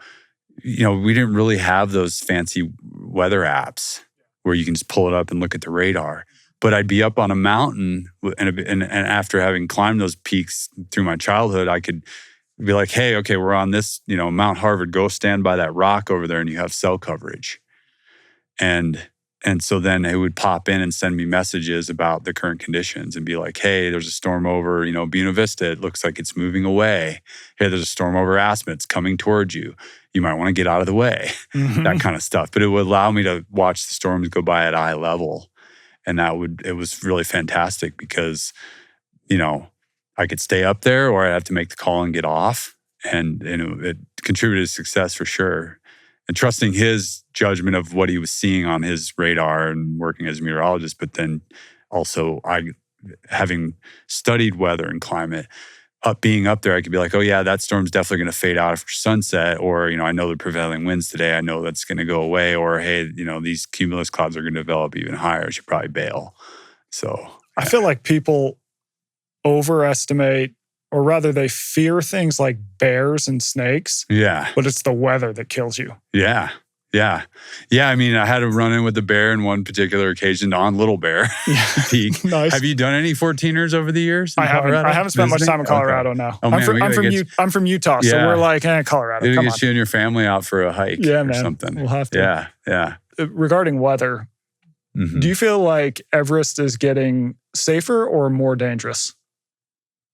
we didn't really have those fancy weather apps where you can just pull it up and look at the radar. But I'd be up on a mountain and after having climbed those peaks through my childhood, I could be like, hey, okay, we're on this, Mount Harvard, go stand by that rock over there and you have cell coverage. And so then it would pop in and send me messages about the current conditions and be like, hey, there's a storm over, Buena Vista. It looks like it's moving away. Hey, there's a storm over Aspen. It's coming towards you. You might want to get out of the way, that kind of stuff. But it would allow me to watch the storms go by at eye level. And it was really fantastic because, I could stay up there or I'd have to make the call and get off. And it contributed to success for sure. And trusting his judgment of what he was seeing on his radar and working as a meteorologist, but then also having studied weather and climate, being up there, I could be like, oh yeah, that storm's definitely going to fade out after sunset. Or, I know the prevailing winds today, I know that's going to go away. Or, hey, these cumulus clouds are going to develop even higher. I should probably bail. So I feel like people overestimate, or rather they fear things like bears and snakes. Yeah. But it's the weather that kills you. Yeah. Yeah. Yeah. I mean, I had to run in with the bear in one particular occasion on Little Bear Peak. Nice. Have you done any 14ers over the years? I haven't spent much time in Colorado now. Oh, man, I'm from Utah, so we're like, Colorado. Maybe Come get on. you and your family out for a hike or something. We'll have to. Yeah. Yeah. Regarding weather, do you feel like Everest is getting safer or more dangerous?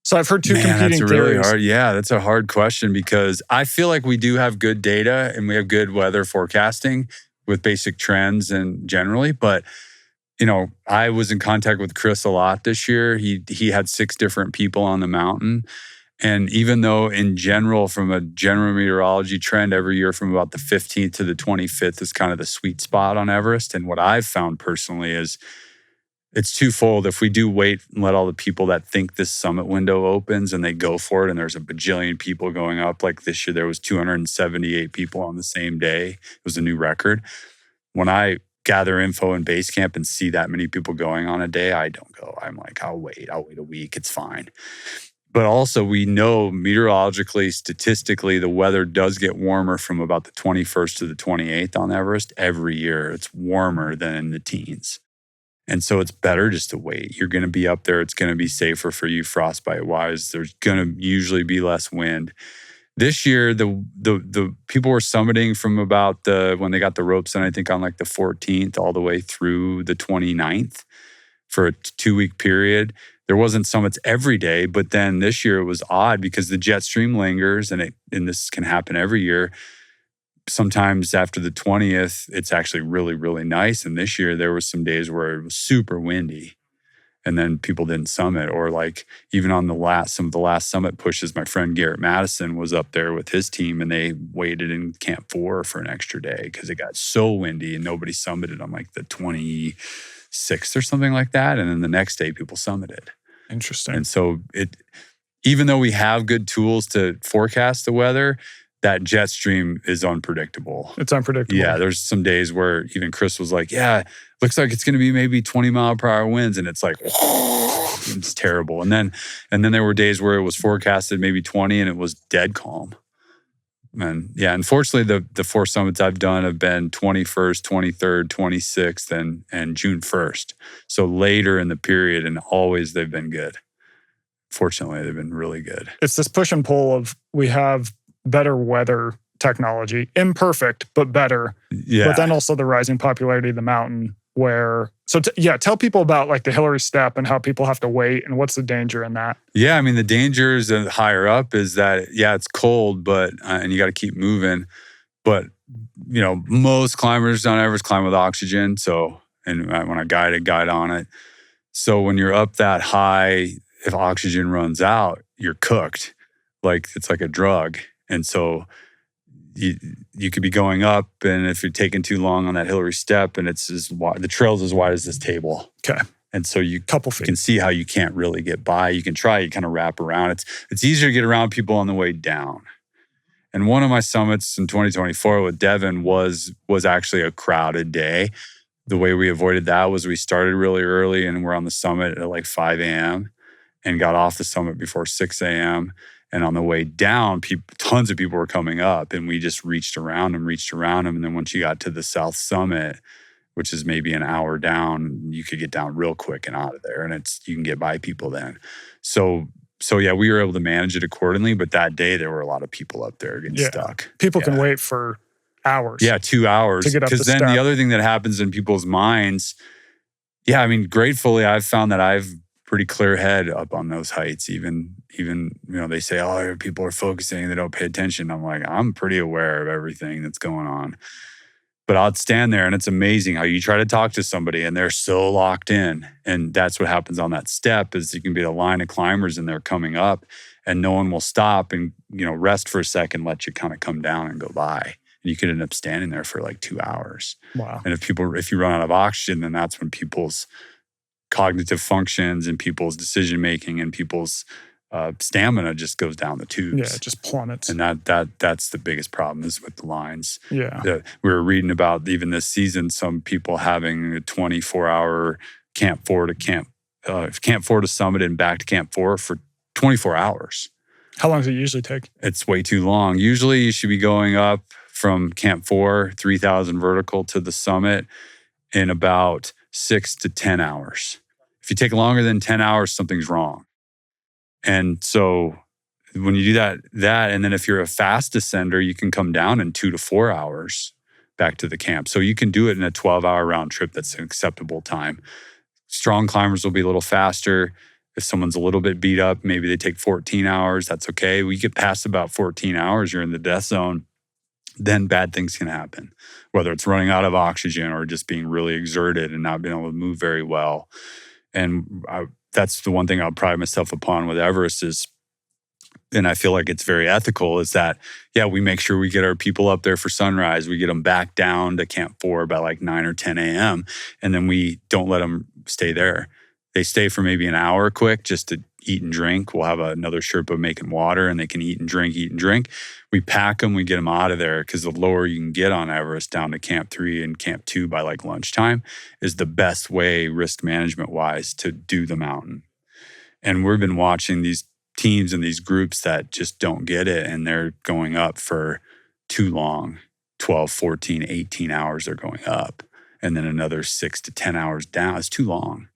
So I've heard two competing that's theories. Really hard. Yeah, that's a hard question because I feel like we do have good data and we have good weather forecasting with basic trends and generally. But, I was in contact with Chris a lot this year. He had 6 different people on the mountain. And even though in general, from a general meteorology trend, every year from about the 15th to the 25th is kind of the sweet spot on Everest. And what I've found personally is it's twofold. If we do wait and let all the people that think this summit window opens and they go for it, and there's a bajillion people going up, like this year, there was 278 people on the same day. It was a new record. When I gather info in base camp and see that many people going on a day, I don't go. I'm like, I'll wait a week. It's fine. But also we know meteorologically, statistically, the weather does get warmer from about the 21st to the 28th on Everest every year. It's warmer than in the teens. And so it's better just to wait. You're going to be up there. It's going to be safer for you frostbite-wise. There's going to usually be less wind. This year, the people were summiting from about when they got the ropes in, I think on like the 14th all the way through the 29th for a 2-week period. There wasn't summits every day, but then this year it was odd because the jet stream lingers, and this can happen every year. Sometimes after the 20th, it's actually really, really nice. And this year there was some days where it was super windy and then people didn't summit. Or like even on some of the last summit pushes, my friend Garrett Madison was up there with his team and they waited in Camp 4 for an extra day because it got so windy and nobody summited on like the 26th or something like that. And then the next day people summited. Interesting. And so even though we have good tools to forecast the weather, that jet stream is unpredictable. It's unpredictable. Yeah, there's some days where even Chris was like, yeah, looks like it's going to be maybe 20-mile-per-hour winds. And it's like, it's terrible. And then there were days where it was forecasted maybe 20 and it was dead calm. And yeah, unfortunately, the 4 summits I've done have been 21st, 23rd, 26th, and June 1st. So later in the period, and always they've been good. Fortunately, they've been really good. It's this push and pull of we have better weather technology, imperfect, but better. Yeah. But then also the rising popularity of the mountain tell people about like the Hillary Step and how people have to wait and what's the danger in that. Yeah, I mean, the dangers higher up is that, it's cold, but and you got to keep moving. But, most climbers on Everest climb with oxygen. So, and when I guide on it. So when you're up that high, if oxygen runs out, you're cooked. Like it's like a drug. And so you could be going up, and if you're taking too long on that Hillary Step, and it's as wide, the trail's as wide as this table. Okay. And so you can see how you can't really get by. You can try, you kind of wrap around. It's easier to get around people on the way down. And one of my summits in 2024 with Devin was actually a crowded day. The way we avoided that was we started really early and we're on the summit at like 5 a.m. and got off the summit before 6 a.m. And on the way down, tons of people were coming up, and we just reached around them. And then once you got to the South Summit, which is maybe an hour down, you could get down real quick and out of there. And you can get by people then. So yeah, we were able to manage it accordingly. But that day, there were a lot of people up there getting stuck. People can wait for hours. Yeah, 2 hours. To get up the Because then step. the other thing that happens in people's minds, gratefully, I've found that I've pretty clear head up on those heights. Even they say, oh, people are focusing, they don't pay attention. I'm like, I'm pretty aware of everything that's going on. But I'd stand there and it's amazing how you try to talk to somebody and they're so locked in. And that's what happens on that step is you can be a line of climbers and they're coming up and no one will stop and, rest for a second, let you kind of come down and go by. And you could end up standing there for like 2 hours. Wow. And if you run out of oxygen, then that's when people's cognitive functions and people's decision-making and people's stamina just goes down the tubes. Yeah, it just plummets. And that's the biggest problem is with the lines. Yeah. We were reading about even this season, some people having a 24-hour Camp 4 to Summit and back to Camp 4 for 24 hours. How long does it usually take? It's way too long. Usually you should be going up from Camp 4, 3,000 vertical to the summit in about 6 to 10 hours. If you take longer than 10 hours, something's wrong. And so when you do that, and then if you're a fast descender, you can come down in 2 to 4 hours back to the camp. So you can do it in a 12-hour round trip. That's an acceptable time. Strong climbers will be a little faster. If someone's a little bit beat up, maybe they take 14 hours. That's okay. We get past about 14 hours, you're in the death zone. Then bad things can happen, whether it's running out of oxygen or just being really exerted and not being able to move very well. And that's the one thing I'll pride myself upon with Everest is, and I feel like it's very ethical, is that, we make sure we get our people up there for sunrise. We get them back down to Camp 4 by like 9 or 10 a.m. And then we don't let them stay there. They stay for maybe an hour quick just to eat and drink. We'll have another Sherpa making water and they can eat and drink. We pack them, we get them out of there because the lower you can get on Everest down to Camp 3 and Camp 2 by like lunchtime is the best way risk management wise to do the mountain. And we've been watching these teams and these groups that just don't get it and they're going up for too long, 12, 14, 18 hours they're going up and then another 6 to 10 hours down. It's too long.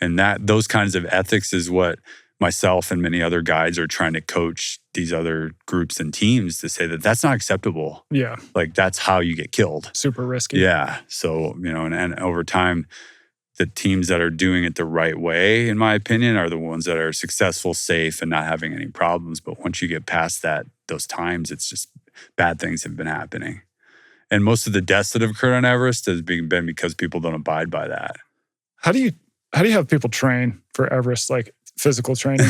And those kinds of ethics is what myself and many other guides are trying to coach these other groups and teams to say that that's not acceptable. Yeah. Like that's how you get killed. Super risky. Yeah. So, and over time, the teams that are doing it the right way, in my opinion, are the ones that are successful, safe, and not having any problems. But once you get past those times, it's just bad things have been happening. And most of the deaths that have occurred on Everest has been because people don't abide by that. How do you have people train for Everest, like physical training?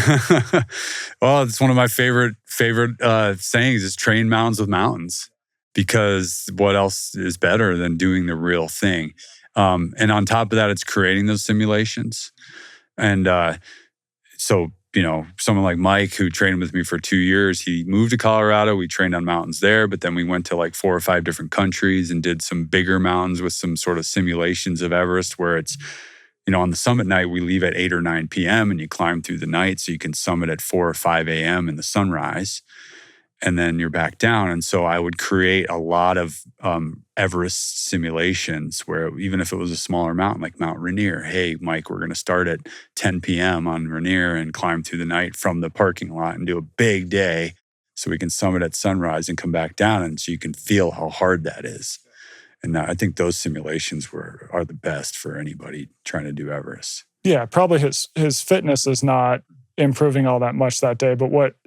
Well, it's one of my favorite sayings is train mountains with mountains, because what else is better than doing the real thing? And on top of that, it's creating those simulations. And so, someone like Mike, who trained with me for 2 years, he moved to Colorado. We trained on mountains there, but then we went to like 4 or 5 different countries and did some bigger mountains with some sort of simulations of Everest where it's, on the summit night, we leave at 8 or 9 p.m. and you climb through the night so you can summit at 4 or 5 a.m. in the sunrise. And then you're back down. And so I would create a lot of Everest simulations where even if it was a smaller mountain like Mount Rainier, hey, Mike, we're going to start at 10 p.m. on Rainier and climb through the night from the parking lot and do a big day so we can summit at sunrise and come back down. And so you can feel how hard that is. And I think those simulations are the best for anybody trying to do Everest. Yeah, probably his fitness is not improving all that much that day, but what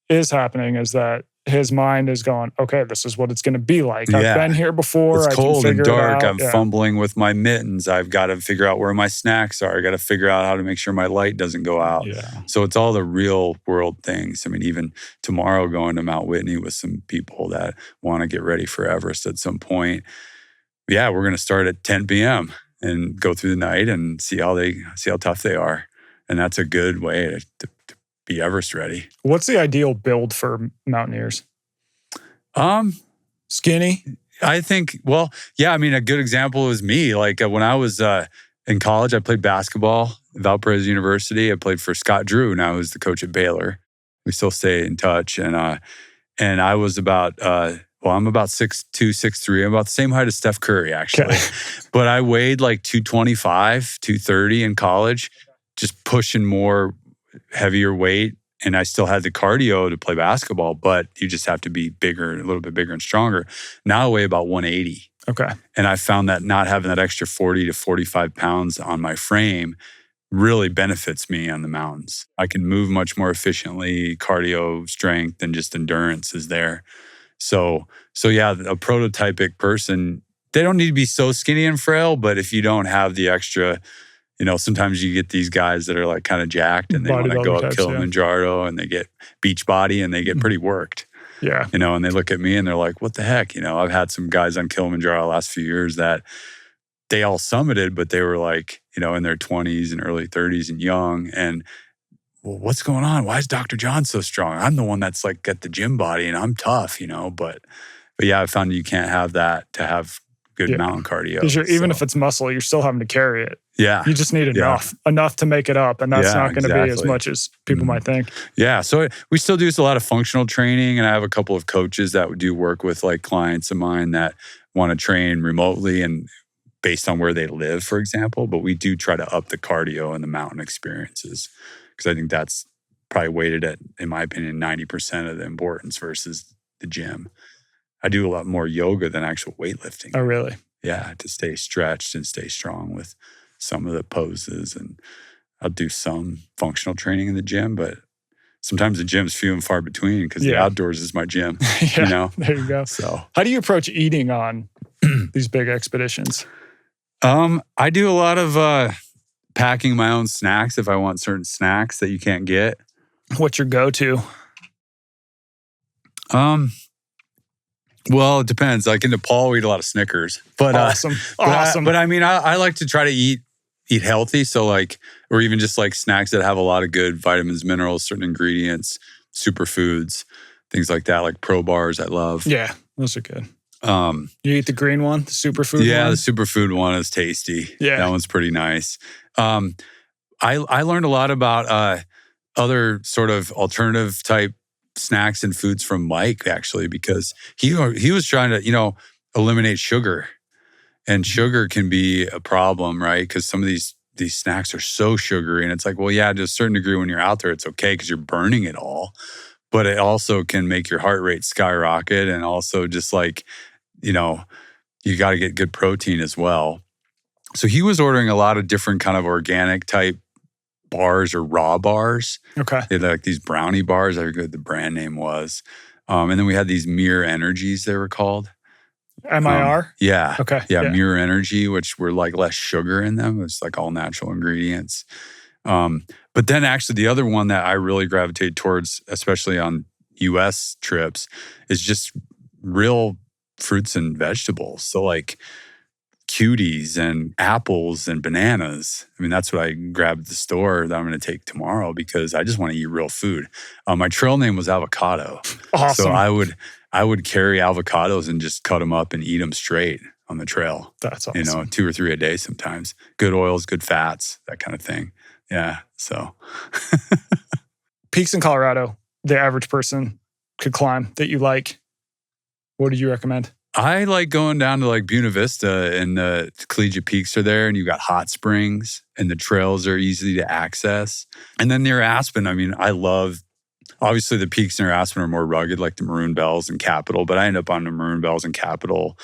is happening is that his mind is going, okay, this is what it's going to be like. I've been here before. It's cold and dark. I'm Yeah. fumbling with my mittens. I've got to figure out where my snacks are. I got to figure out how to make sure my light doesn't go out. Yeah. So it's all the real world things. I mean, even tomorrow going to Mount Whitney with some people that want to get ready for Everest at some point. Yeah, we're going to start at 10 p.m. and go through the night and see how tough they are. And that's a good way to be Everest ready. What's the ideal build for mountaineers? Skinny? I think, a good example is me. Like when I was in college, I played basketball at Valparaiso University. I played for Scott Drew, now who's the coach at Baylor. We still stay in touch. And I was about, I'm about 6'2", 6'3". I'm about the same height as Steph Curry, actually. Okay. But I weighed like 225, 230 in college, just pushing more heavier weight and I still had the cardio to play basketball, but you just have to be bigger, a little bit bigger and stronger. Now I weigh about 180. Okay. And I found that not having that extra 40 to 45 pounds on my frame really benefits me on the mountains. I can move much more efficiently, cardio, strength, and just endurance is there. So yeah, a prototypic person, they don't need to be so skinny and frail, but if you don't have the extra, sometimes you get these guys that are like kind of jacked and they want to go up Kilimanjaro and they get beach body and they get pretty worked. Yeah. And they look at me and they're like, what the heck? I've had some guys on Kilimanjaro the last few years that they all summited, but they were like, in their 20s and early 30s and young. And well, what's going on? Why is Dr. Jon so strong? I'm the one that's like got the gym body and I'm tough, but yeah, I found you can't have that to have good mountain cardio. Even if it's muscle, you're still having to carry it. Yeah. You just need enough to make it up. And that's not going to be as much as people might think. Yeah. So we still do a lot of functional training. And I have a couple of coaches that do work with like clients of mine that want to train remotely and based on where they live, for example. But we do try to up the cardio and the mountain experiences because I think that's probably weighted at, in my opinion, 90% of the importance versus the gym. I do a lot more yoga than actual weightlifting. Oh, really? Yeah, to stay stretched and stay strong with some of the poses. And I'll do some functional training in the gym, but sometimes the gym's few and far between because the outdoors is my gym. There you go. So, how do you approach eating on these big expeditions? I do a lot of packing my own snacks if I want certain snacks that you can't get. What's your go-to? Well, it depends. Like in Nepal, we eat a lot of Snickers. But awesome. But I mean, I like to try to eat healthy. So like, or even just like snacks that have a lot of good vitamins, minerals, certain ingredients, superfoods, things like that. Like Pro Bars, I love. Yeah, those are good. You eat the green one, the superfood one? Yeah, the superfood one is tasty. Yeah. That one's pretty nice. I learned a lot about other sort of alternative type snacks and foods from Mike, actually, because he was trying to, eliminate sugar. And sugar can be a problem, right? Because some of these snacks are so sugary. And it's like, well, yeah, to a certain degree when you're out there, it's okay because you're burning it all. But it also can make your heart rate skyrocket. And also just like, you got to get good protein as well. So he was ordering a lot of different kind of organic type bars or raw bars. Okay. They had like these brownie bars. I forget what the brand name was. And then we had these Mirror Energies, they were called. MIR? Yeah. Okay. Yeah, Mirror Energy, which were like less sugar in them. It was like all natural ingredients. But then actually the other one that I really gravitate towards, especially on US trips, is just real fruits and vegetables. So like cuties and apples and bananas. I mean, that's what I grabbed at the store that I'm going to take tomorrow because I just want to eat real food. My trail name was Avocado. Awesome. So I would carry avocados and just cut them up and eat them straight on the trail. That's awesome. 2 or 3 a day sometimes. Good oils, good fats, that kind of thing. Yeah, so. Peaks in Colorado, the average person could climb that you like. What do you recommend? I like going down to like Buena Vista and the collegiate peaks are there and you've got hot springs and the trails are easy to access. And then near Aspen, I mean, I love, obviously the peaks near Aspen are more rugged like the Maroon Bells and Capitol, but I end up on the Maroon Bells and Capitol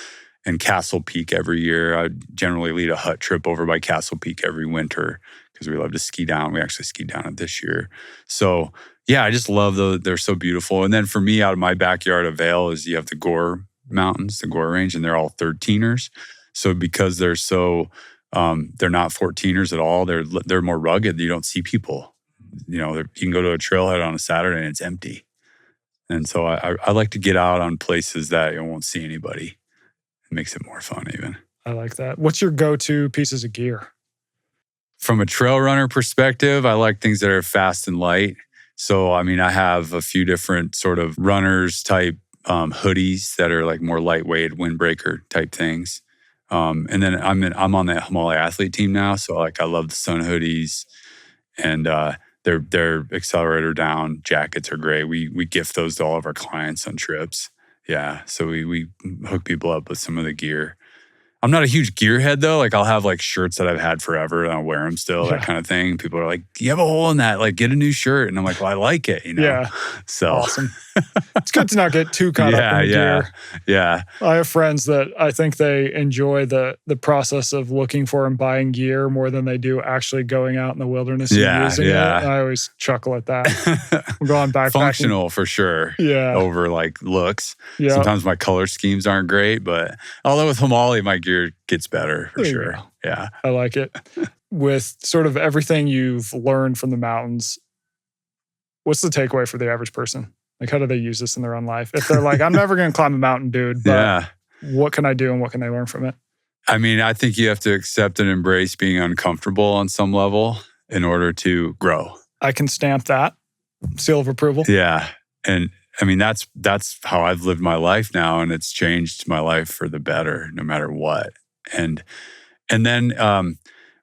and Castle Peak every year. I generally lead a hut trip over by Castle Peak every winter because we love to ski down. We actually skied down it this year. So yeah, I just love those. They're so beautiful. And then for me, out of my backyard of Vail is you have the Gore Mountains, the Gore Range, and they're all 13ers. So because they're so, they're not 14ers at all. They're more rugged. You don't see people. You can go to a trailhead on a Saturday and it's empty. And so I like to get out on places that you won't see anybody. It makes it more fun even. I like that. What's your go-to pieces of gear? From a trail runner perspective, I like things that are fast and light. So, I mean, I have a few different sort of runners type hoodies that are like more lightweight, windbreaker type things. And then I'm on the Himalaya athlete team now. So like I love the sun hoodies and their accelerator down jackets are great. We gift those to all of our clients on trips. Yeah. So we hook people up with some of the gear. I'm not a huge gearhead though. Like I'll have like shirts that I've had forever and I'll wear them still, that kind of thing. People are like, you have a hole in that, like get a new shirt. And I'm like, well, I like it, Yeah. So awesome. It's good to not get too caught up in the gear. Yeah. I have friends that I think they enjoy the process of looking for and buying gear more than they do actually going out in the wilderness and using it. I always chuckle at that. I'm going backpacking. Functional for sure. Yeah. Over like looks. Yeah. Sometimes my color schemes aren't great, but although with Homali, my gear gets better for sure. Yeah. I like it. With sort of everything you've learned from the mountains, what's the takeaway for the average person? Like, how do they use this in their own life? If they're like, I'm never going to climb a mountain, dude, but what can I do and what can I learn from it? I mean, I think you have to accept and embrace being uncomfortable on some level in order to grow. I can stamp that. Seal of approval. Yeah. And I mean, that's how I've lived my life now, and it's changed my life for the better, no matter what. And then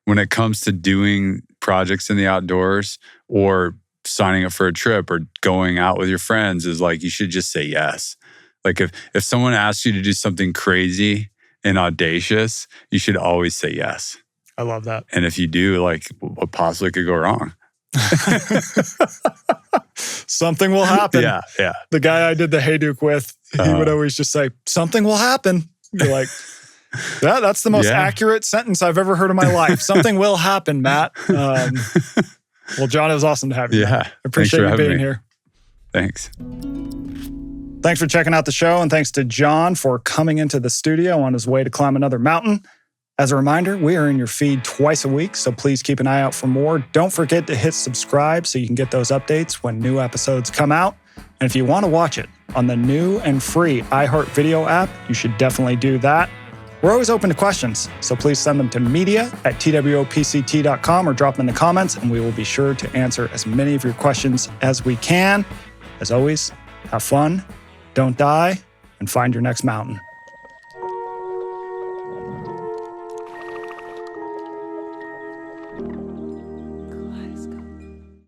when it comes to doing projects in the outdoors or signing up for a trip or going out with your friends, is like you should just say yes. Like if someone asks you to do something crazy and audacious, you should always say yes. I love that. And if you do, like what possibly could go wrong? Something will happen. Yeah. The guy I did the Hayduke with, he would always just say, something will happen. You're like, yeah, that's the most accurate sentence I've ever heard in my life. Something will happen, Matt. Well, Jon, it was awesome to have you. Yeah. I appreciate you being here. Thanks. Thanks for checking out the show, and thanks to Jon for coming into the studio on his way to climb another mountain. As a reminder, we are in your feed twice a week, so please keep an eye out for more. Don't forget to hit subscribe so you can get those updates when new episodes come out. And if you want to watch it on the new and free iHeartVideo app, you should definitely do that. We're always open to questions, so please send them to media@twopct.com or drop them in the comments, and we will be sure to answer as many of your questions as we can. As always, have fun, don't die, and find your next mountain.